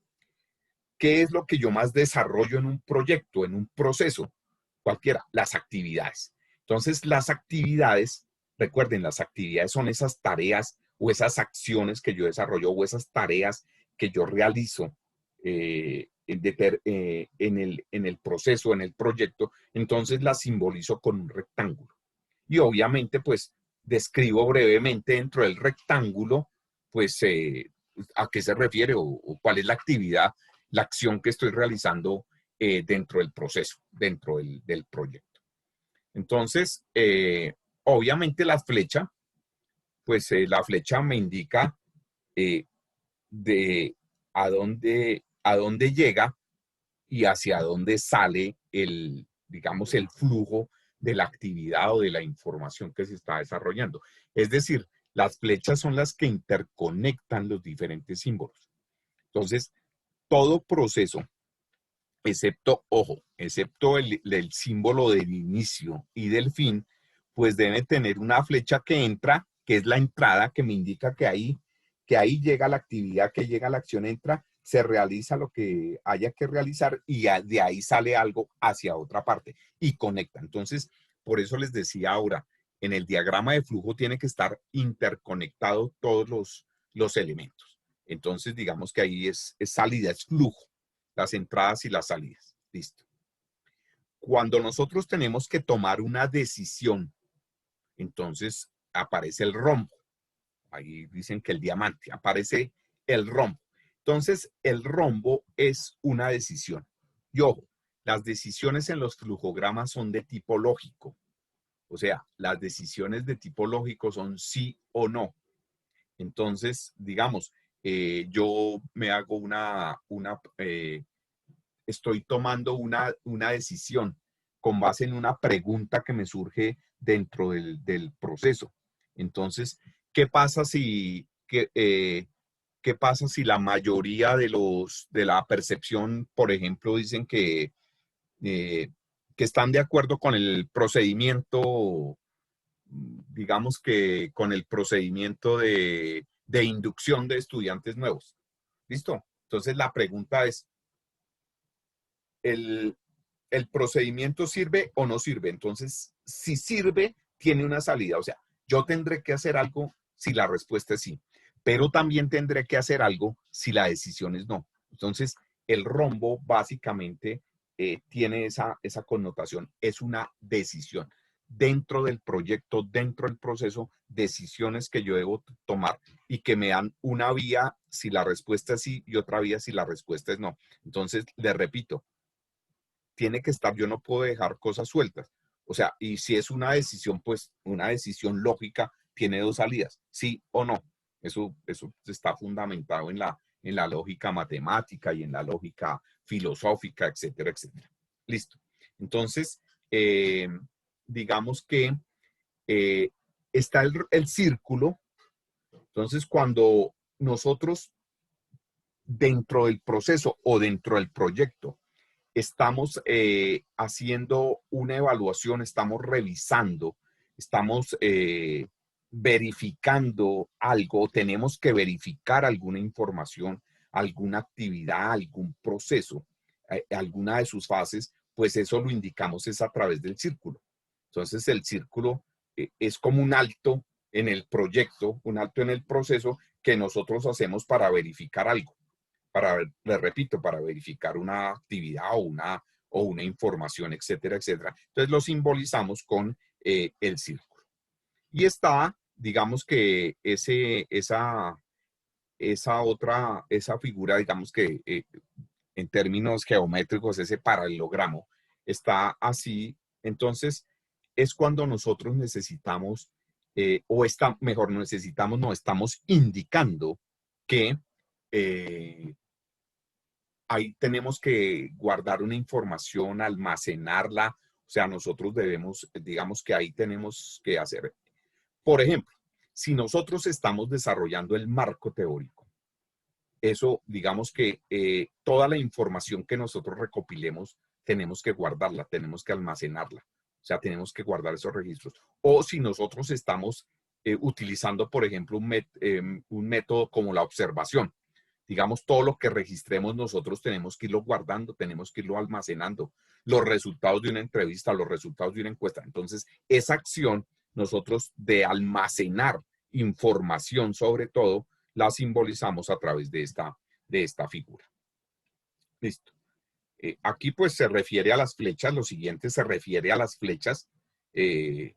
S1: ¿Qué es lo que yo más desarrollo en un proyecto, en un proceso? Cualquiera, las actividades. Entonces, las actividades, recuerden, las actividades son esas tareas o esas acciones que yo desarrollo o esas tareas que yo realizo en el proceso, en el proyecto. Entonces, las simbolizo con un rectángulo. Y obviamente, pues, describo brevemente dentro del rectángulo, pues, a qué se refiere o cuál es la actividad, la acción que estoy realizando dentro del proceso, dentro del proyecto. Entonces, obviamente la flecha, pues la flecha me indica de a dónde llega y hacia dónde sale digamos, el flujo de la actividad o de la información que se está desarrollando. Es decir, las flechas son las que interconectan los diferentes símbolos. Entonces, todo proceso, excepto el símbolo del inicio y del fin, pues debe tener una flecha que entra, que es la entrada, que me indica que ahí llega la actividad, que llega la acción, entra, se realiza lo que haya que realizar y de ahí sale algo hacia otra parte y conecta. Entonces, por eso les decía ahora, en el diagrama de flujo tiene que estar interconectado todos los elementos. Entonces, digamos que ahí es salida, es flujo, las entradas y las salidas. Listo. Cuando nosotros tenemos que tomar una decisión, entonces aparece el rombo. Ahí dicen que el diamante, aparece el rombo. Entonces, el rombo es una decisión. Y ojo, las decisiones en los flujogramas son de tipo lógico. O sea, las decisiones de tipo lógico son sí o no. Entonces, digamos, yo me hago estoy tomando una decisión con base en una pregunta que me surge dentro del proceso. Entonces, ¿qué pasa si la mayoría de la percepción, por ejemplo, dicen que están de acuerdo con el procedimiento, digamos que con el procedimiento de inducción de estudiantes nuevos? ¿Listo? Entonces la pregunta es, ¿el procedimiento sirve o no sirve? Entonces, si sirve, tiene una salida. O sea, yo tendré que hacer algo si la respuesta es sí, pero también tendré que hacer algo si la decisión es no. Entonces, el rombo básicamente tiene esa connotación, es una decisión. Dentro del proyecto, dentro del proceso, decisiones que yo debo tomar y que me dan una vía si la respuesta es sí y otra vía si la respuesta es no. Entonces, le repito, tiene que estar, yo no puedo dejar cosas sueltas. O sea, y si es una decisión, pues una decisión lógica tiene dos salidas, sí o no. Eso está fundamentado en la lógica matemática y en la lógica filosófica, etcétera, etcétera. Listo. Entonces, digamos que está el círculo. Entonces, cuando nosotros dentro del proceso o dentro del proyecto estamos haciendo una evaluación, estamos revisando, estamos verificando algo, tenemos que verificar alguna información, alguna actividad, algún proceso, alguna de sus fases, pues eso lo indicamos es a través del círculo. Entonces el círculo es como un alto en el proyecto, un alto en el proceso que nosotros hacemos para verificar algo, les repito, para verificar una actividad o una información, etcétera, etcétera. Entonces lo simbolizamos con el círculo. Y está, digamos que esa figura, digamos que en términos geométricos, ese paralelogramo, está así. Entonces, es cuando nosotros necesitamos, mejor, no necesitamos, no, estamos indicando que ahí tenemos que guardar una información, almacenarla. O sea, nosotros debemos, digamos que ahí tenemos que hacer. Por ejemplo, si nosotros estamos desarrollando el marco teórico, eso, digamos que toda la información que nosotros recopilemos, tenemos que guardarla, tenemos que almacenarla. O sea, tenemos que guardar esos registros. O si nosotros estamos utilizando, por ejemplo, un método como la observación, digamos, todo lo que registremos nosotros tenemos que irlo guardando, tenemos que irlo almacenando. Los resultados de una entrevista, los resultados de una encuesta. Entonces, esa acción nosotros de almacenar información sobre todo, la simbolizamos a través de esta figura. Listo. Aquí pues se refiere a las flechas, lo siguiente se refiere a las flechas, que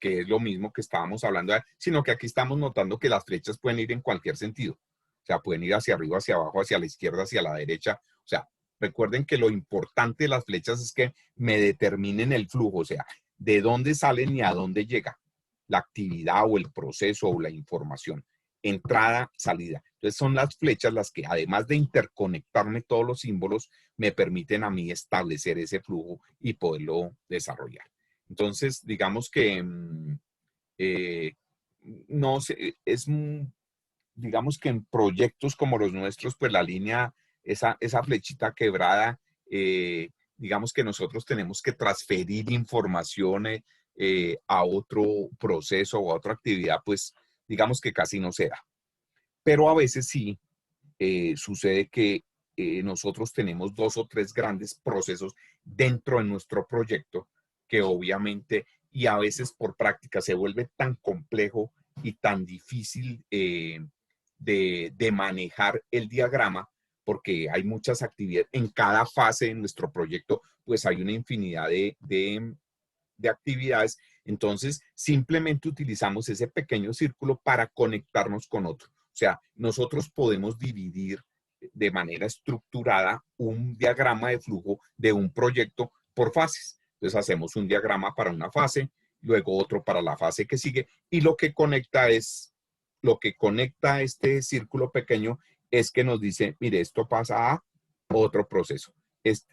S1: es lo mismo que estábamos hablando, sino que aquí estamos notando que las flechas pueden ir en cualquier sentido. O sea, pueden ir hacia arriba, hacia abajo, hacia la izquierda, hacia la derecha. O sea, recuerden que lo importante de las flechas es que me determinen el flujo, o sea, de dónde salen y a dónde llega la actividad o el proceso o la información. Entrada, salida. Entonces son las flechas las que, además de interconectarme todos los símbolos, me permiten a mí establecer ese flujo y poderlo desarrollar. Entonces, digamos que no sé, digamos que en proyectos como los nuestros, pues la línea, esa flechita quebrada, digamos que nosotros tenemos que transferir información a otro proceso o a otra actividad, pues digamos que casi no se da. Pero a veces sí sucede que nosotros tenemos 2 o 3 grandes procesos dentro de nuestro proyecto que obviamente y a veces por práctica se vuelve tan complejo y tan difícil de manejar el diagrama porque hay muchas actividades. En cada fase de nuestro proyecto pues hay una infinidad de actividades. Entonces, simplemente utilizamos ese pequeño círculo para conectarnos con otro. O sea, nosotros podemos dividir de manera estructurada un diagrama de flujo de un proyecto por fases. Entonces, hacemos un diagrama para una fase, luego otro para la fase que sigue, y lo que conecta este círculo pequeño es que nos dice, mire, esto pasa a otro proceso.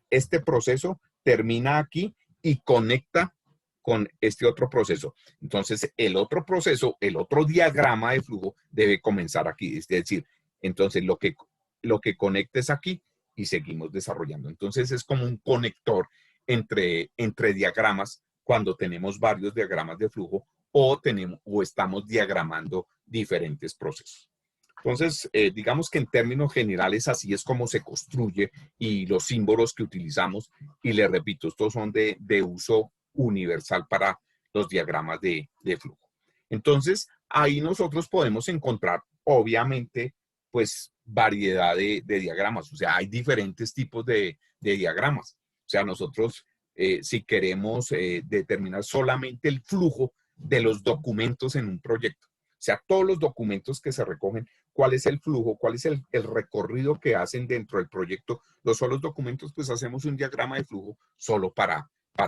S1: Este proceso termina aquí y conecta con este otro proceso. Entonces, el otro proceso, el otro diagrama de flujo debe comenzar aquí. Es decir, entonces lo que conecta es aquí y seguimos desarrollando. Entonces, es como un conector entre diagramas cuando tenemos varios diagramas de flujo o estamos diagramando diferentes procesos. Entonces, digamos que en términos generales así es como se construye y los símbolos que utilizamos, y les repito, estos son de uso universal para los diagramas de flujo. Entonces, ahí nosotros podemos encontrar, obviamente, pues variedad de diagramas. O sea, hay diferentes tipos de diagramas. O sea, nosotros, si queremos determinar solamente el flujo de los documentos en un proyecto, o sea, todos los documentos que se recogen, cuál es el flujo, cuál es el recorrido que hacen dentro del proyecto, los solos documentos, pues hacemos un diagrama de flujo solo para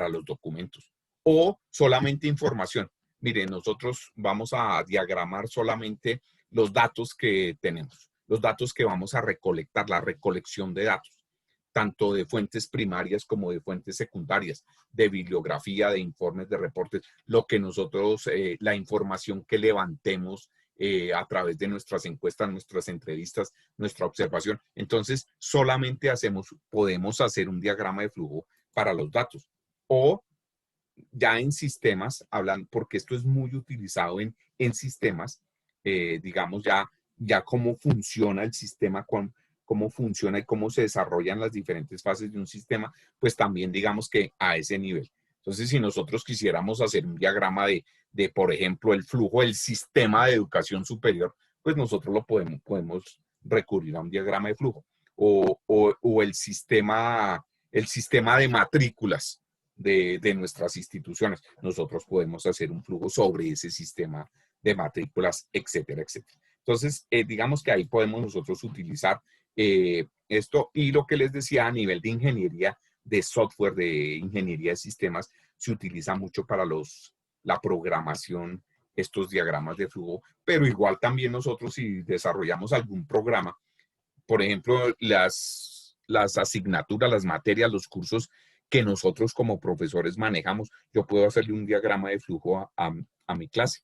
S1: los documentos. O solamente información. Miren, nosotros vamos a diagramar solamente los datos que tenemos, los datos que vamos a recolectar, la recolección de datos, tanto de fuentes primarias como de fuentes secundarias, de bibliografía, de informes, de reportes, lo que nosotros, la información que levantemos a través de nuestras encuestas, nuestras entrevistas, nuestra observación. Entonces, solamente podemos hacer un diagrama de flujo para los datos. O ya en sistemas, porque esto es muy utilizado en sistemas, digamos ya cómo funciona el sistema, cómo funciona y cómo se desarrollan las diferentes fases de un sistema, pues también digamos que a ese nivel. Entonces, si nosotros quisiéramos hacer un diagrama de, por ejemplo, el flujo del sistema de educación superior, pues nosotros lo podemos recurrir a un diagrama de flujo. O el sistema de matrículas de nuestras instituciones. Nosotros podemos hacer un flujo sobre ese sistema de matrículas, etcétera, etcétera. Entonces, digamos que ahí podemos nosotros utilizar esto. Y lo que les decía a nivel de ingeniería de software, de ingeniería de sistemas, se utiliza mucho para la programación, estos diagramas de flujo, pero igual también nosotros si desarrollamos algún programa, por ejemplo, las asignaturas, las materias, los cursos que nosotros como profesores manejamos, yo puedo hacerle un diagrama de flujo a mi clase.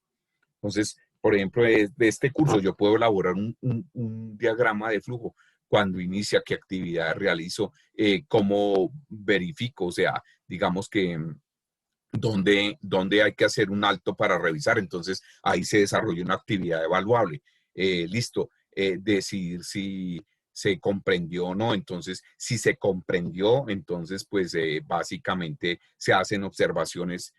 S1: Entonces, por ejemplo, de este curso yo puedo elaborar un diagrama de flujo. Cuando inicia, qué actividad realizo, cómo verifico, o sea, digamos que dónde hay que hacer un alto para revisar. Entonces, ahí se desarrolla una actividad evaluable. Listo, decidir si se comprendió o no. Entonces, si se comprendió, entonces, pues, básicamente se hacen observaciones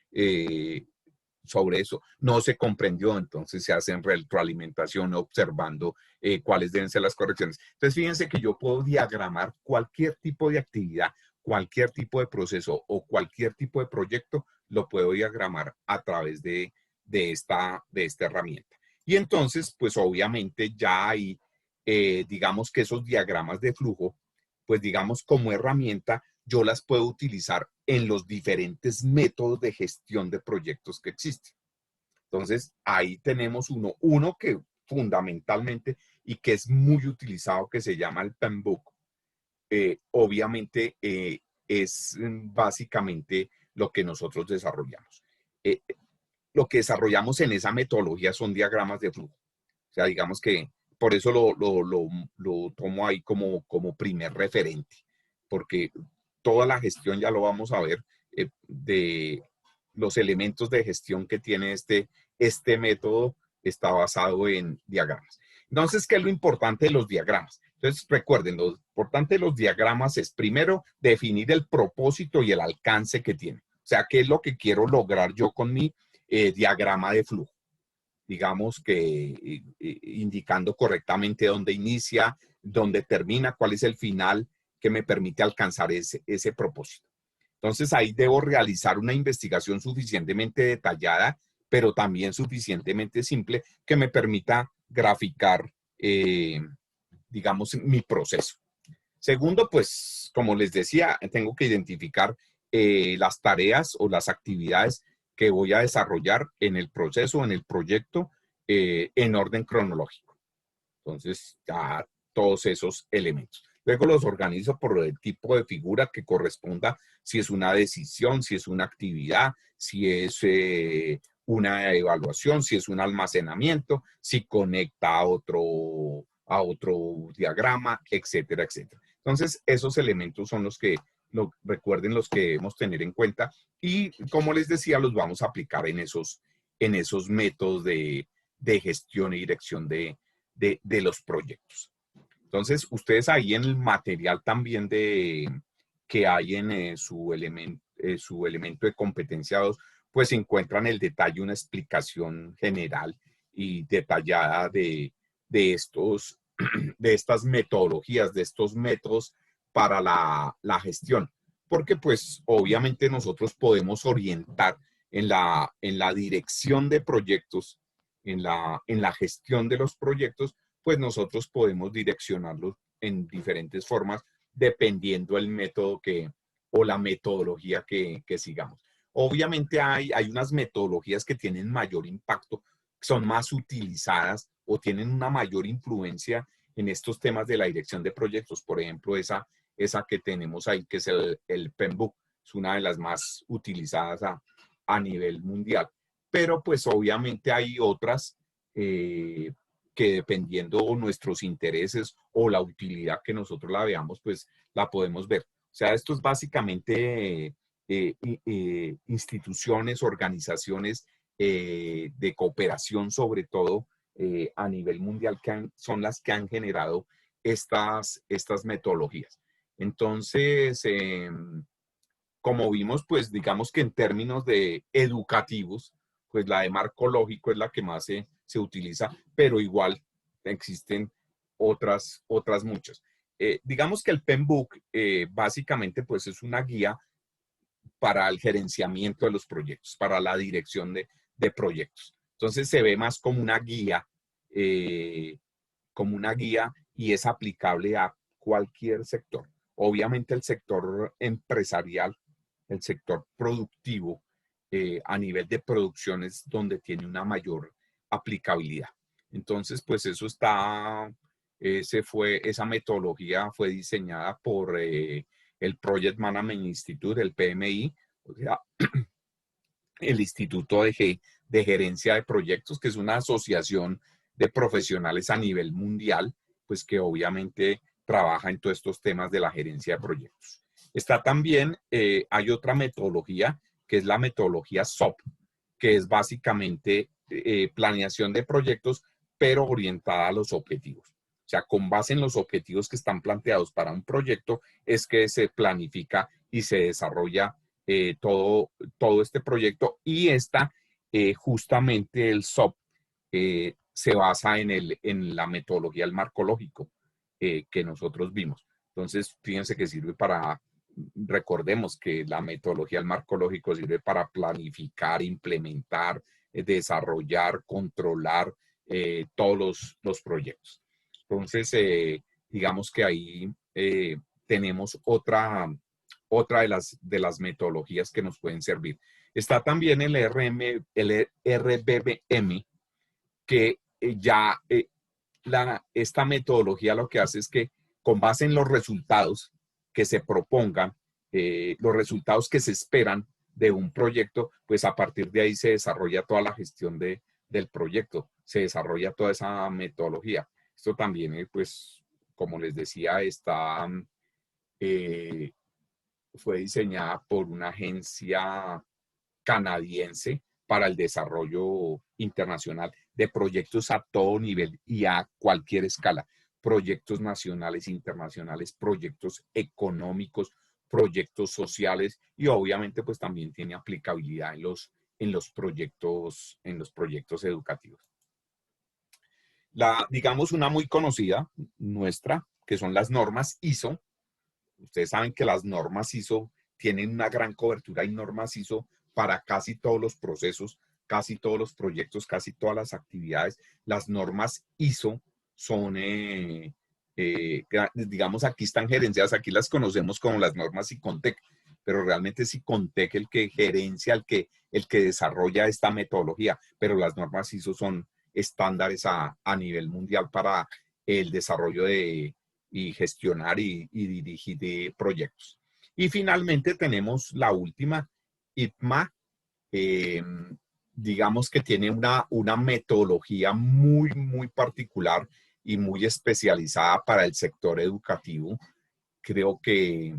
S1: sobre eso. No se comprendió, entonces se hacen retroalimentación observando cuáles deben ser las correcciones. Entonces, fíjense que yo puedo diagramar cualquier tipo de actividad, cualquier tipo de proceso o cualquier tipo de proyecto, lo puedo diagramar a través de esta herramienta. Y entonces, pues obviamente ya hay, digamos que esos diagramas de flujo, pues digamos como herramienta, yo las puedo utilizar en los diferentes métodos de gestión de proyectos que existen. Entonces, ahí tenemos uno que fundamentalmente y que es muy utilizado, que se llama el PMBOK. Obviamente es básicamente lo que nosotros desarrollamos. Lo que desarrollamos en esa metodología son diagramas de flujo. O sea, digamos que por eso lo tomo ahí como primer referente, porque toda la gestión, ya lo vamos a ver, de los elementos de gestión que tiene este método está basado en diagramas. Entonces, ¿qué es lo importante de los diagramas? Entonces, recuerden, lo importante de los diagramas es primero definir el propósito y el alcance que tiene. O sea, ¿qué es lo que quiero lograr yo con mi diagrama de flujo? Digamos que indicando correctamente dónde inicia, dónde termina, cuál es el final que me permite alcanzar ese propósito. Entonces ahí debo realizar una investigación suficientemente detallada, pero también suficientemente simple que me permita graficar, digamos, mi proceso. Segundo, pues, como les decía, tengo que identificar las tareas o las actividades que voy a desarrollar en el proceso, en el proyecto, en orden cronológico. Entonces, ya todos esos elementos. Luego los organizo por el tipo de figura que corresponda, si es una decisión, si es una actividad, si es una evaluación, si es un almacenamiento, si conecta a otro diagrama, etcétera, etcétera. Entonces, esos elementos son los que, recuerden, los que debemos tener en cuenta y, como les decía, los vamos a aplicar en esos métodos de gestión y dirección de los proyectos. Entonces, ustedes ahí en el material también que hay en su elemento de competencia 2, pues encuentran el detalle, una explicación general y detallada de estas metodologías, de estos métodos para la gestión. Porque pues obviamente nosotros podemos orientar en la dirección de proyectos, en la gestión de los proyectos, pues nosotros podemos direccionarlos en diferentes formas dependiendo el método o la metodología que sigamos. Obviamente hay unas metodologías que tienen mayor impacto, son más utilizadas o tienen una mayor influencia en estos temas de la dirección de proyectos. Por ejemplo, esa que tenemos ahí, que es el PMBOK, es una de las más utilizadas a nivel mundial. Pero pues obviamente hay otras que dependiendo nuestros intereses o la utilidad que nosotros la veamos, pues la podemos ver. O sea, esto es básicamente instituciones, organizaciones de cooperación, sobre todo a nivel mundial, son las que han generado estas metodologías. Entonces, como vimos, pues digamos que en términos de educativos, pues la de marco lógico es la que más se utiliza, pero igual existen otras muchas. Digamos que el PMBOK básicamente pues es una guía para el gerenciamiento de los proyectos, para la dirección de proyectos. Entonces se ve más como una guía y es aplicable a cualquier sector. Obviamente el sector empresarial, el sector productivo, a nivel de producción es donde tiene una mayor aplicabilidad. Entonces, pues eso está, esa metodología fue diseñada por el Project Management Institute, el PMI, o sea, el Instituto de Gerencia de Proyectos, que es una asociación de profesionales a nivel mundial, pues que obviamente trabaja en todos estos temas de la gerencia de proyectos. Está también, hay otra metodología, que es la metodología SOP, que es básicamente planeación de proyectos, pero orientada a los objetivos. O sea, con base en los objetivos que están planteados para un proyecto, es que se planifica y se desarrolla todo este proyecto. Y justamente el SOP se basa en la metodología del marco lógico que nosotros vimos. Entonces, fíjense que sirve recordemos que la metodología del marco lógico sirve para planificar, implementar, desarrollar, controlar todos los proyectos. Entonces, digamos que ahí tenemos otra de las metodologías que nos pueden servir. Está también el RBBM, que esta metodología lo que hace es que con base en los resultados que se propongan, los resultados que se esperan de un proyecto, pues a partir de ahí se desarrolla toda la gestión del proyecto, se desarrolla toda esa metodología. Esto también, pues, como les decía, fue diseñada por una agencia canadiense para el desarrollo internacional de proyectos a todo nivel y a cualquier escala. Proyectos nacionales, internacionales, proyectos económicos, proyectos sociales y obviamente pues también tiene aplicabilidad en los proyectos educativos. Digamos una muy conocida nuestra, que son las normas ISO. Ustedes saben que las normas ISO tienen una gran cobertura. Hay normas ISO para casi todos los procesos, casi todos los proyectos, casi todas las actividades. Las normas ISO son, digamos, aquí están gerenciadas, aquí las conocemos como las normas ICONTEC, pero realmente es ICONTEC el que gerencia, el que desarrolla esta metodología, pero las normas ISO son estándares a nivel mundial para el desarrollo y gestionar y dirigir de proyectos. Y finalmente tenemos la última, ITMA, digamos que tiene una metodología muy, muy particular y muy especializada para el sector educativo. Creo que,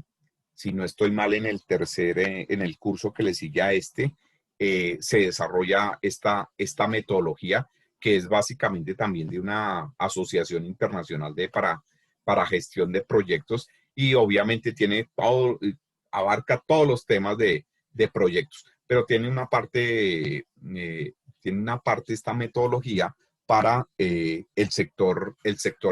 S1: si no estoy mal, en el curso que le sigue a se desarrolla esta metodología, que es básicamente también de una asociación internacional para gestión de proyectos y obviamente abarca todos los temas de proyectos, pero tiene una parte esta metodología para el sector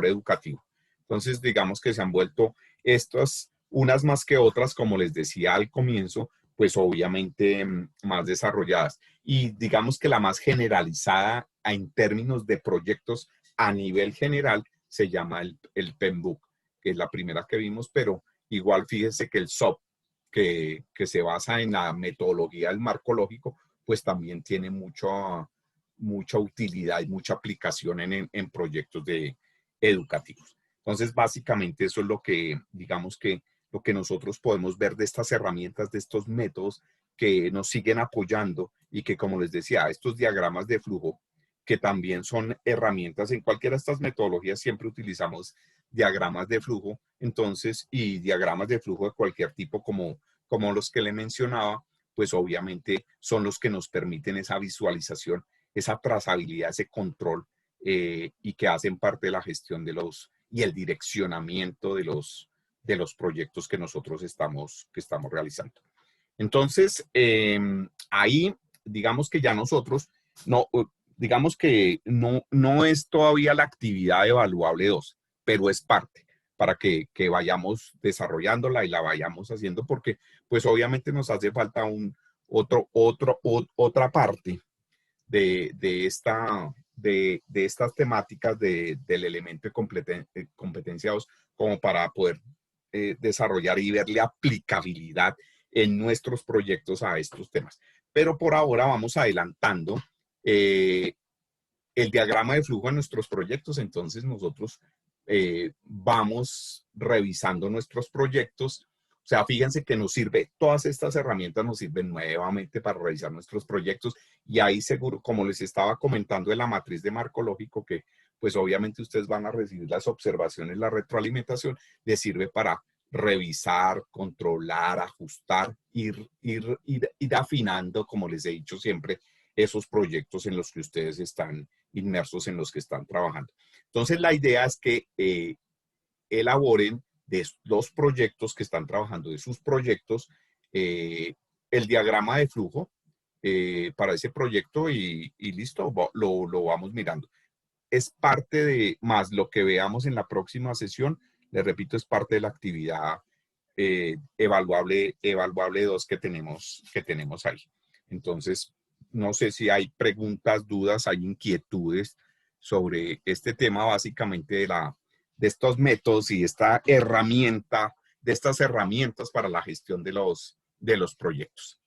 S1: educativo. Entonces, digamos que se han vuelto estas, unas más que otras, como les decía al comienzo, pues obviamente más desarrolladas. Y digamos que la más generalizada en términos de proyectos a nivel general se llama el PMBOK, que es la primera que vimos, pero igual fíjense que el SOP, que se basa en la metodología del marco lógico, pues también tiene mucha utilidad y mucha aplicación en proyectos educativos. Entonces, básicamente eso es lo que, digamos que lo que nosotros podemos ver de estas herramientas, de estos métodos que nos siguen apoyando y que, como les decía, estos diagramas de flujo que también son herramientas. En cualquiera de estas metodologías siempre utilizamos diagramas de flujo, entonces, y diagramas de flujo de cualquier tipo como los que le mencionaba, pues obviamente son los que nos permiten esa visualización, esa trazabilidad, ese control, y que hacen parte de la gestión y el direccionamiento de los proyectos que nosotros estamos realizando. Entonces, ahí, digamos que ya nosotros, no, digamos que no es todavía la actividad evaluable 2, pero es parte para que vayamos desarrollándola y la vayamos haciendo, porque pues obviamente nos hace falta otra parte de estas temáticas del elemento de competencia 2 como para poder desarrollar y verle aplicabilidad en nuestros proyectos a estos temas. Pero por ahora vamos adelantando el diagrama de flujo en nuestros proyectos. Entonces nosotros vamos revisando nuestros proyectos. O sea, fíjense que nos sirve, todas estas herramientas nos sirven nuevamente para revisar nuestros proyectos, y ahí seguro, como les estaba comentando de la matriz de marco lógico, que pues obviamente ustedes van a recibir las observaciones, la retroalimentación, les sirve para revisar, controlar, ajustar, ir afinando, como les he dicho siempre, esos proyectos en los que ustedes están inmersos, en los que están trabajando. Entonces, la idea es que elaboren de los proyectos que están trabajando, de sus proyectos, el diagrama de flujo para ese proyecto y listo, lo vamos mirando. Es parte de, más lo que veamos en la próxima sesión, les repito, es parte de la actividad evaluable 2 que tenemos ahí. Entonces, no sé si hay preguntas, dudas, hay inquietudes sobre este tema básicamente de estos métodos y esta herramienta, de estas herramientas para la gestión de los proyectos.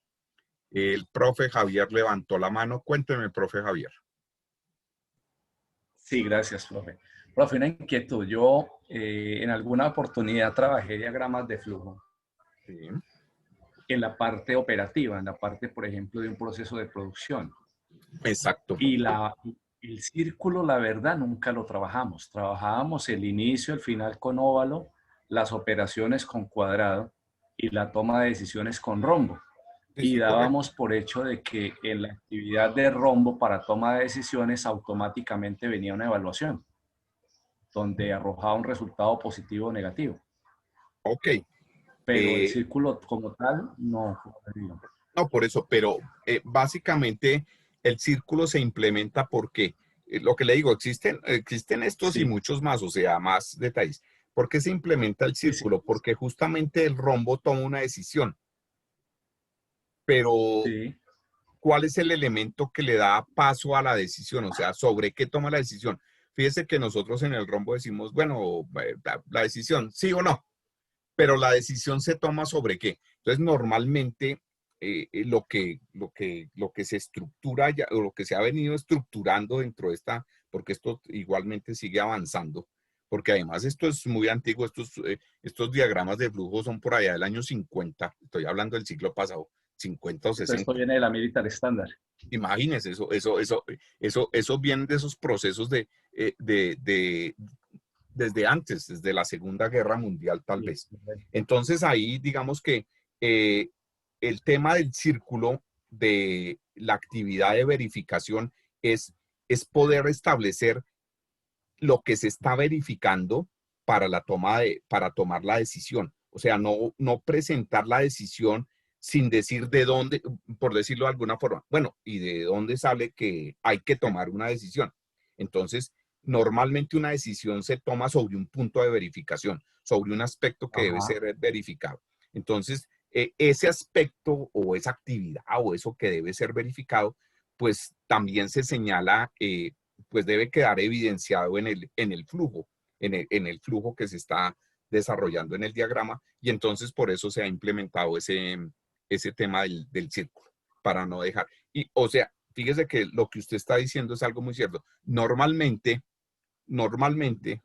S1: El profe Javier levantó la mano. Cuénteme, profe Javier.
S4: Sí, gracias, profe. Profe, una inquietud. Yo en alguna oportunidad trabajé diagramas de flujo.
S1: Sí.
S4: En la parte operativa, en la parte, por ejemplo, de un proceso de producción.
S1: Exacto.
S4: Y el círculo, la verdad, nunca lo trabajamos. Trabajábamos el inicio, el final con óvalo, las operaciones con cuadrado y la toma de decisiones con rombo. Y dábamos por hecho de que en la actividad de rombo para toma de decisiones automáticamente venía una evaluación, donde arrojaba un resultado positivo o negativo.
S1: Ok.
S4: Pero el círculo como tal, no.
S1: No, por eso, pero básicamente el círculo se implementa porque, lo que le digo, existen estos y muchos más, o sea, más detalles. ¿Por qué se implementa el círculo? Porque justamente el rombo toma una decisión. Pero, ¿cuál es el elemento que le da paso a la decisión? O sea, ¿sobre qué toma la decisión? Fíjese que nosotros en el rombo decimos, bueno, la decisión, sí o no, pero la decisión se toma sobre qué. Entonces, normalmente lo que se estructura ya, o lo que se ha venido estructurando dentro de esta, porque esto igualmente sigue avanzando, porque además esto es muy antiguo, estos diagramas de flujo son por allá del año 50, estoy hablando del siglo pasado, 50 o 60.
S4: Esto viene de la Militar Standard.
S1: Imagínense, eso viene de esos procesos desde antes, desde la Segunda Guerra Mundial tal vez. Entonces ahí digamos que el tema del círculo de la actividad de verificación es poder establecer lo que se está verificando para tomar la decisión. O sea, no presentar la decisión sin decir de dónde, por decirlo de alguna forma, bueno, y de dónde sale que hay que tomar una decisión. Entonces, normalmente una decisión se toma sobre un punto de verificación, sobre un aspecto que debe ser verificado. Entonces, ese aspecto o esa actividad o eso que debe ser verificado, pues también se señala, pues debe quedar evidenciado en el flujo, en el flujo que se está desarrollando en el diagrama, y entonces por eso se ha implementado ese tema del círculo, para no dejar. Y, o sea, fíjese que lo que usted está diciendo es algo muy cierto. Normalmente,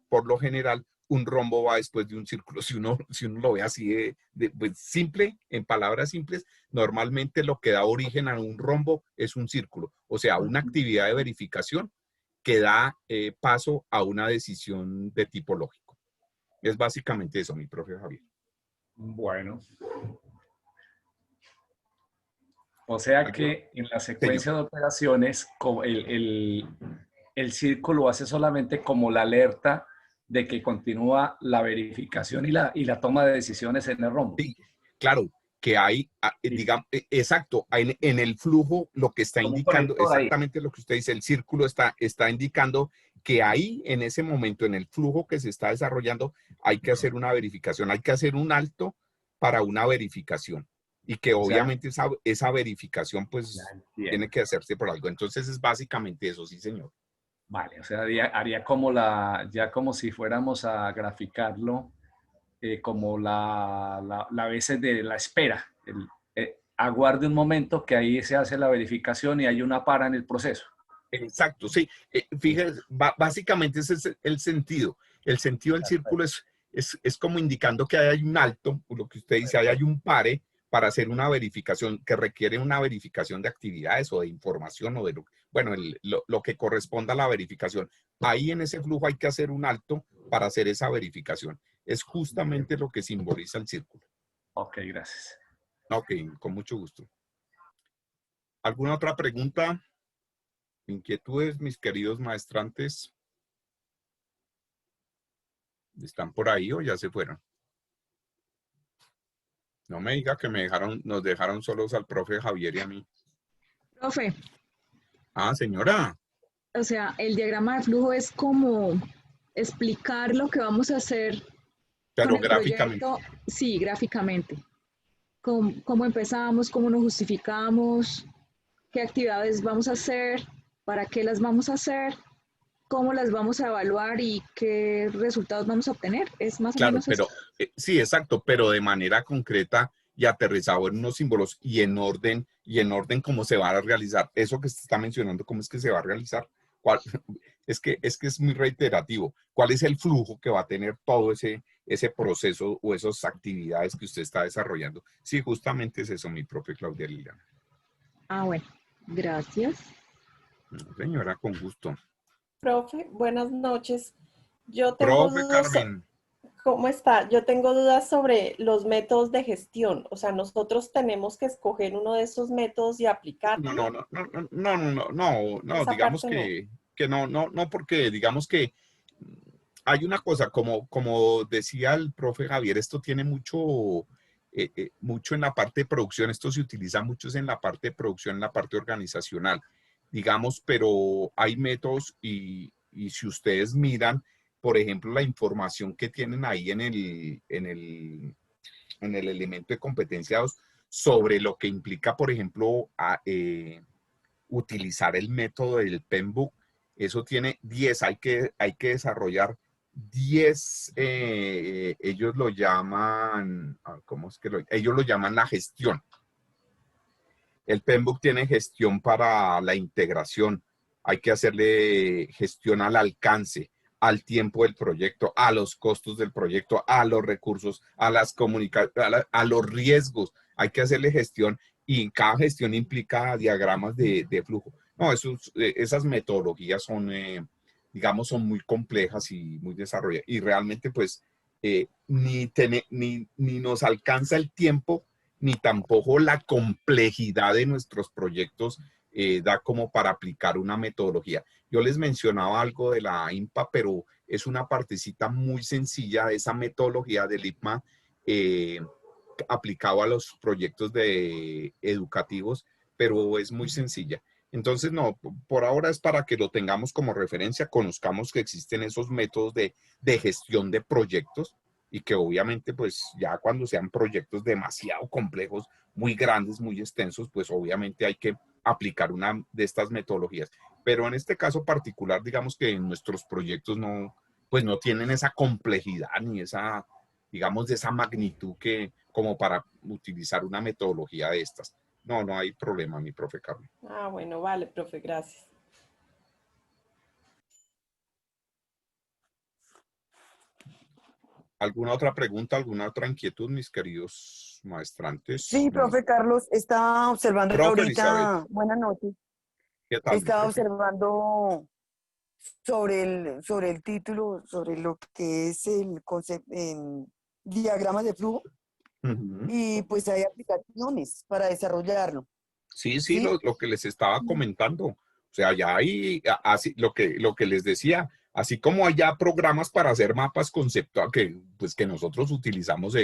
S1: por lo general, un rombo va después de un círculo. Si uno lo ve así pues simple, en palabras simples, normalmente lo que da origen a un rombo es un círculo. O sea, una actividad de verificación que da paso a una decisión de tipo lógico. Es básicamente eso, mi profe Javier.
S4: Bueno. O sea que en la
S1: Señor.
S4: secuencia de operaciones, el círculo hace solamente como la alerta de que continúa la verificación y la toma de decisiones en el rombo.
S1: Sí, claro, que hay, digamos, exacto, en el flujo lo que está
S4: Como un
S1: indicando,
S4: conector ahí.
S1: exactamente lo que usted dice, el círculo está indicando que ahí, en ese momento, en el flujo que se está desarrollando, hay que hacer una verificación, hay que hacer un alto para una verificación. Y que
S4: O sea,
S1: obviamente esa verificación,
S4: ya
S1: pues, tiene
S4: entiendo.
S1: que hacerse por algo. Entonces, es básicamente eso, sí, señor.
S4: Vale, o sea, haría como ya como si fuéramos a graficarlo, como la veces de la espera. Aguarde un momento que ahí se hace la verificación y hay una para en el proceso.
S1: Exacto, sí. Fíjese, básicamente ese es el sentido. El sentido del círculo es como indicando que hay un alto, lo que usted dice, hay un pare para hacer una verificación que requiere una verificación de actividades o de información o de bueno, lo que corresponda a la verificación. Ahí en ese flujo hay que hacer un alto para hacer esa verificación. Es justamente lo que simboliza el círculo.
S4: Ok, gracias.
S1: Ok, con mucho gusto. ¿Alguna otra pregunta? ¿Inquietudes, mis queridos maestrantes? ¿Están por ahí o ya se fueron? No me diga que nos dejaron solos al profe Javier y a mí.
S3: Profe,
S1: Ah, señora.
S3: o sea, el diagrama de flujo es como explicar lo que vamos a hacer con
S1: Pero
S3: el
S1: gráficamente.
S3: proyecto, sí, gráficamente. Cómo empezamos, cómo nos justificamos, qué actividades vamos a hacer, para qué las vamos a hacer, cómo las vamos a evaluar y qué resultados vamos a obtener. Es más o
S1: Claro,
S3: menos esto.
S1: pero sí, exacto, pero de manera concreta y aterrizado en unos símbolos y en orden cómo se va a realizar. Eso que se está mencionando, ¿cómo es que se va a realizar? ¿Cuál? Es que es muy reiterativo. ¿Cuál es el flujo que va a tener todo ese proceso o esas actividades que usted está desarrollando? Sí, justamente es eso, mi propia Claudia Liliana.
S3: Ah, bueno, gracias.
S1: Señora, con gusto.
S5: Profe, buenas noches. Yo tengo
S1: Profe
S5: dudas,
S1: Carmen.
S5: ¿cómo está? Yo tengo dudas sobre los métodos de gestión. O sea, nosotros tenemos que escoger uno de esos métodos y
S1: No,
S5: aplicarlo.
S1: no, no, no, no, no, no, no, no,
S5: Esa
S1: digamos
S5: parte no.
S1: que no, no, no, porque digamos que hay una cosa, como decía el profe Javier, esto tiene mucho en la parte de producción, esto se utiliza mucho en la parte de producción, en la parte organizacional, digamos, pero hay métodos y si ustedes miran, por ejemplo, la información que tienen ahí en el elemento de competencia 2 sobre lo que implica, por ejemplo, utilizar el método del PMBOK. Eso tiene 10, hay que desarrollar 10, ellos lo llaman, ¿cómo es que ellos lo llaman la gestión? El PMBOK tiene gestión para la integración, hay que hacerle gestión al alcance, al tiempo del proyecto, a los costos del proyecto, a los recursos, a las comunicaciones, a los riesgos, hay que hacerle gestión y cada gestión implica diagramas de flujo. No, esas metodologías digamos, son muy complejas y muy desarrolladas y realmente pues ni nos alcanza el tiempo ni tampoco la complejidad de nuestros proyectos da como para aplicar una metodología. Yo les mencionaba algo de la IMPA, pero es una partecita muy sencilla de esa metodología del IPMA aplicado a los proyectos educativos, pero es muy sencilla. Entonces, no, por ahora es para que lo tengamos como referencia, conozcamos que existen esos métodos de gestión de proyectos, y que obviamente pues ya cuando sean proyectos demasiado complejos, muy grandes, muy extensos, pues obviamente hay que aplicar una de estas metodologías. Pero en este caso particular, digamos que nuestros proyectos no, pues no tienen esa complejidad ni esa, digamos, de esa magnitud que como para utilizar una metodología de estas. No, no hay problema, mi profe Carmen.
S5: Ah, bueno, vale, profe, gracias.
S1: ¿Alguna otra pregunta, alguna otra inquietud, mis queridos maestrantes?
S6: Sí, profe Carlos, estaba observando
S1: Profe Elizabeth,
S6: ahorita, buenas noches,
S1: ¿qué tal, mi
S6: estaba
S1: profe?
S6: observando sobre el título, sobre lo que es el concepto en diagramas de flujo,
S1: Ujú.
S6: y pues hay aplicaciones para desarrollarlo,
S1: Sí, sí,
S6: ¿sí?
S1: lo que les estaba comentando. O sea, ya hay, así, lo que les decía, así como hay ya programas para hacer mapas conceptuales que, pues, que nosotros utilizamos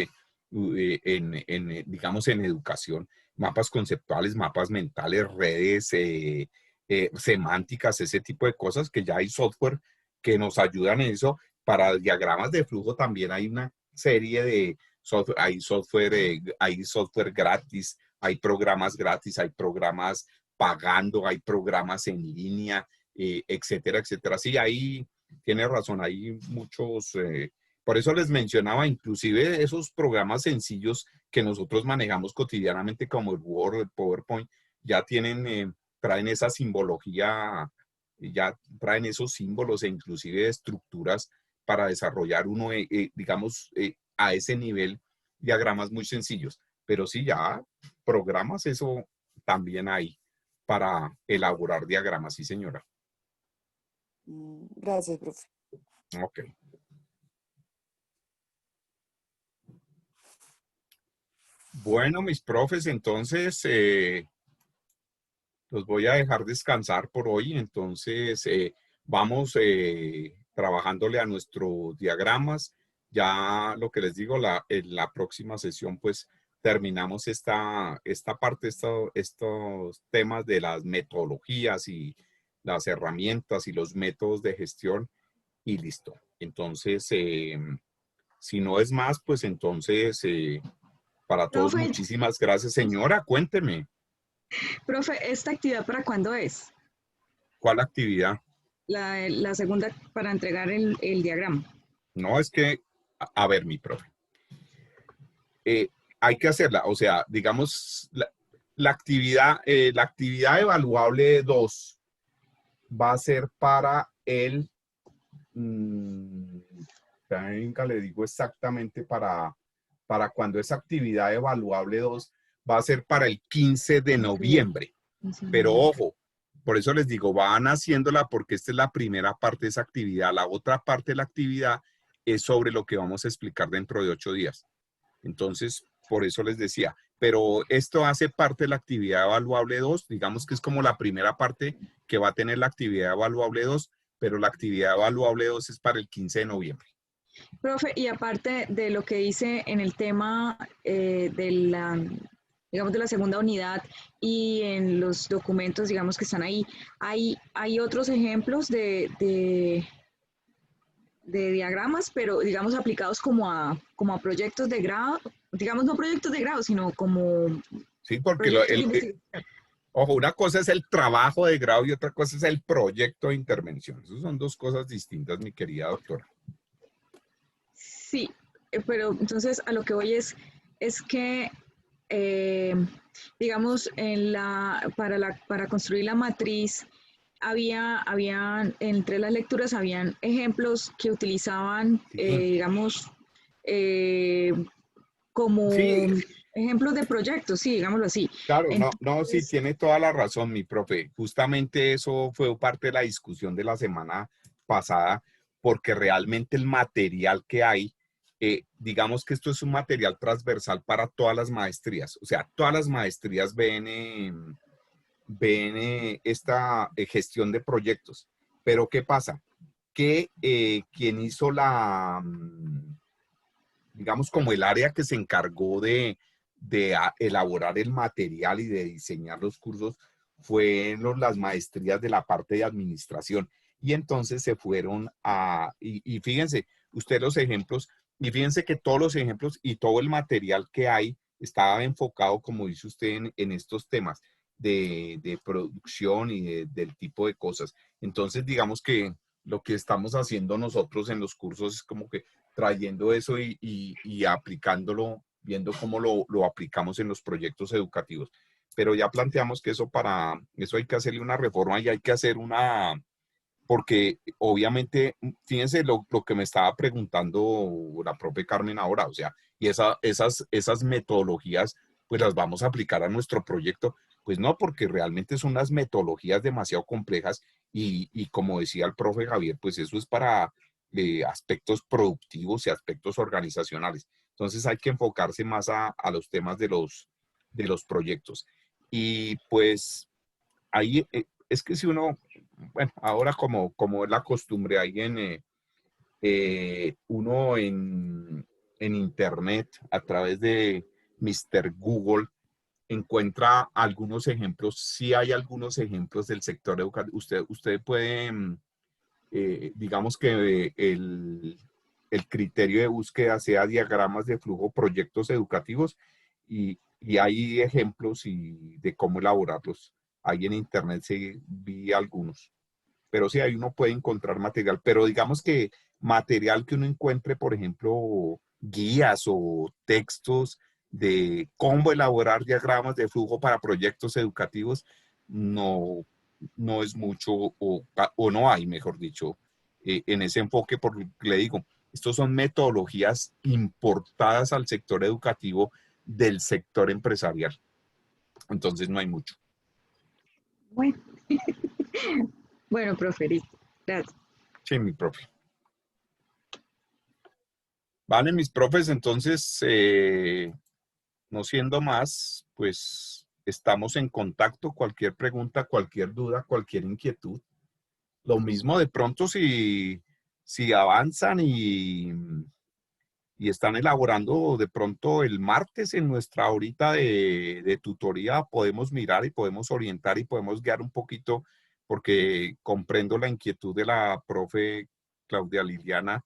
S1: digamos, en educación, mapas conceptuales, mapas mentales, redes semánticas, ese tipo de cosas, que ya hay software que nos ayudan en eso. Para diagramas de flujo también hay una serie de software, hay software gratis, hay programas gratis, hay programas pagando, hay programas en línea, etcétera, etcétera. Sí, ahí tiene razón, hay muchos, por eso les mencionaba, inclusive esos programas sencillos que nosotros manejamos cotidianamente como el Word, el PowerPoint, ya tienen, traen esa simbología, ya traen esos símbolos e inclusive estructuras para desarrollar uno, digamos, a ese nivel, diagramas muy sencillos. Pero sí, ya programas, eso también hay para elaborar diagramas, sí, señora.
S6: Gracias, profe.
S1: Ok. Bueno, mis profes, entonces los voy a dejar descansar por hoy. Entonces, vamos trabajándole a nuestros diagramas. Ya lo que les digo, en la próxima sesión, pues terminamos esta parte, estos temas de las metodologías y las herramientas y los métodos de gestión y listo. Entonces, si no es más, pues entonces, para todos,
S3: Profe,
S1: muchísimas gracias. Señora, cuénteme,
S3: profe, ¿esta actividad para cuándo es?
S1: ¿cuál actividad?
S3: La segunda para entregar el diagrama.
S1: No, es que, a ver, mi profe, eh, hay que hacerla. O sea, digamos, la actividad evaluable 2 va a ser para venga, le digo exactamente para cuando esa actividad evaluable 2 va a ser para el 15 de noviembre. Pero ojo, por eso les digo, van haciéndola porque esta es la primera parte de esa actividad. La otra parte de la actividad es sobre lo que vamos a explicar dentro de 8 días. Entonces, por eso les decía, pero esto hace parte de la actividad evaluable 2, digamos que es como la primera parte que va a tener la actividad evaluable 2, pero la actividad evaluable 2 es para el 15 de noviembre.
S3: Profe, y aparte de lo que dice en el tema de la, digamos, de la segunda unidad y en los documentos, digamos, que están ahí, hay otros ejemplos de diagramas, pero, digamos, aplicados como a proyectos de grado, digamos, no proyectos de grado, sino como
S1: Sí, porque
S3: proyectos de investigación.
S1: ojo, una cosa es el trabajo de grado y otra cosa es el proyecto de intervención. Esas son dos cosas distintas, mi querida doctora.
S3: Sí, pero entonces a lo que voy es que, digamos, para construir la matriz, entre las lecturas, habían ejemplos que utilizaban,
S1: Sí,
S3: digamos, como
S1: sí,
S3: ejemplos de proyectos, sí, digámoslo así.
S1: claro, no, no, sí,
S3: Entonces,
S1: tiene toda la razón, mi profe. Justamente eso fue parte de la discusión de la semana pasada, porque realmente el material que hay, digamos que esto es un material transversal para todas las maestrías. O sea, todas las maestrías ven esta gestión de proyectos. Pero ¿qué pasa? Que quien hizo digamos, como el área que se encargó de elaborar el material y de diseñar los cursos fueron las maestrías de la parte de administración. Y entonces se fueron y fíjense, usted los ejemplos, y fíjense que todos los ejemplos y todo el material que hay estaba enfocado, como dice usted, en estos temas de producción y del tipo de cosas. Entonces, digamos que lo que estamos haciendo nosotros en los cursos es como que trayendo eso y aplicándolo, viendo cómo lo aplicamos en los proyectos educativos. Pero ya planteamos que para eso hay que hacerle una reforma y hay que hacer porque obviamente, fíjense lo que me estaba preguntando la propia Carmen ahora, o sea, y esas metodologías, pues las vamos a aplicar a nuestro proyecto. Pues no, porque realmente son unas metodologías demasiado complejas y como decía el profe Javier, pues eso es para aspectos productivos y aspectos organizacionales. Entonces hay que enfocarse más a los temas de los proyectos. Y pues ahí es que si uno, bueno, ahora como es la costumbre, ahí uno en Internet, a través de Mr. Google, encuentra algunos ejemplos. Sí hay algunos ejemplos del sector educativo. Usted puede, digamos que el criterio de búsqueda sea diagramas de flujo, proyectos educativos, y hay ejemplos de cómo elaborarlos. Ahí en Internet sí vi algunos. Pero sí, ahí uno puede encontrar material. Pero digamos que material que uno encuentre, por ejemplo, guías o textos de cómo elaborar diagramas de flujo para proyectos educativos, no, no es mucho, o no hay, mejor dicho, en ese enfoque, porque le digo, estos son metodologías importadas al sector educativo del sector empresarial. Entonces no hay mucho.
S3: Bueno, bueno, profe, listo. Gracias.
S1: Sí, mi profe. Vale, mis profes, entonces, no siendo más, pues estamos en contacto. Cualquier pregunta, cualquier duda, cualquier inquietud. Lo mismo de pronto si avanzan y están elaborando de pronto el martes en nuestra horita de tutoría, podemos mirar y podemos orientar y podemos guiar un poquito, porque comprendo la inquietud de la profe Claudia Liliana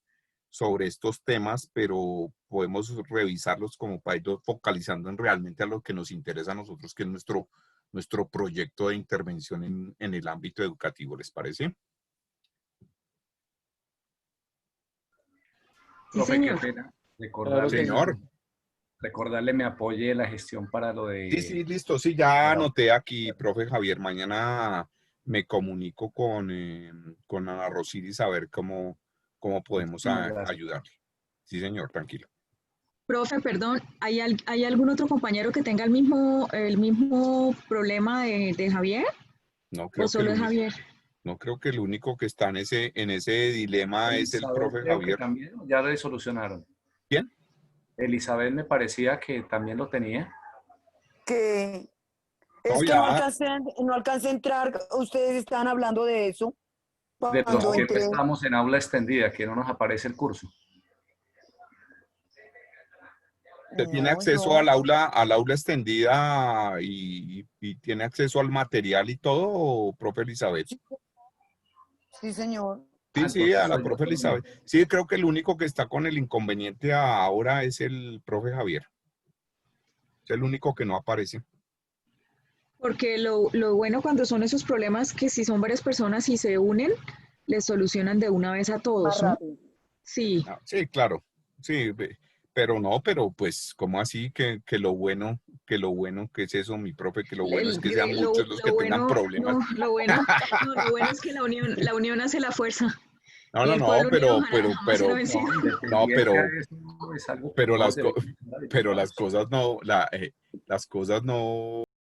S1: sobre estos temas, pero podemos revisarlos como para ir focalizando realmente a lo que nos interesa a nosotros, que es nuestro proyecto de intervención en el ámbito educativo. ¿Les parece?
S3: Sí,
S4: Profe, qué
S3: señor.
S4: pena.
S1: Claro, señor.
S4: Recordarle me apoye la gestión para lo
S1: Sí, sí,
S4: de...
S1: listo. Sí, ya anoté aquí, profe Javier. Mañana me comunico con Ana Rosiris a ver cómo podemos
S4: Muchísimas gracias.
S1: ayudarle. Sí, señor, tranquilo.
S3: Profe, perdón, ¿hay algún otro compañero que tenga el mismo problema de Javier?
S1: No
S3: ¿O
S1: creo que
S3: solo es Javier?
S1: no creo que el único que está en ese dilema es el
S4: Elizabeth
S1: profe
S4: creo que
S1: Javier.
S4: también ya lo solucionaron.
S1: ¿Quién?
S4: Elizabeth me parecía que también lo tenía.
S6: Que
S1: No,
S6: es que
S1: ya,
S6: no alcancé a entrar, ustedes estaban hablando de eso.
S4: De los
S6: Cuando
S4: que
S6: entré,
S4: estamos en aula extendida, que no nos aparece el curso.
S1: usted tiene
S6: no,
S1: acceso
S6: yo,
S1: al aula extendida y tiene acceso al material y todo, profe Elizabeth.
S6: sí, señor.
S1: Sí, sí,
S4: Entonces
S1: a la
S4: soy yo.
S1: profe Elizabeth. Sí, creo que el único que está con el inconveniente ahora es el profe Javier. Es el único que no aparece.
S3: Porque lo bueno cuando son esos problemas que si son varias personas y se unen, les solucionan de una vez a
S6: Más
S3: todos, ¿no?
S6: rápido.
S3: Sí,
S1: Ah, sí, claro. Sí, pero pues, ¿cómo así que lo bueno, que es eso, mi profe, que lo bueno es que sean muchos los
S3: lo
S1: que tengan
S3: bueno,
S1: problemas?
S3: no, lo bueno, no, lo bueno es que la unión hace la fuerza
S1: No,
S3: y
S1: no,
S3: el
S1: no,
S3: pueblo unido
S1: pero,
S3: jamás,
S1: pero,
S3: jamás será
S1: pero,
S3: vencido.
S4: No,
S1: no,
S4: independencia de eso es algo que
S1: pero
S4: todos debemos estar
S1: pero las
S4: educados.
S1: cosas no, las cosas no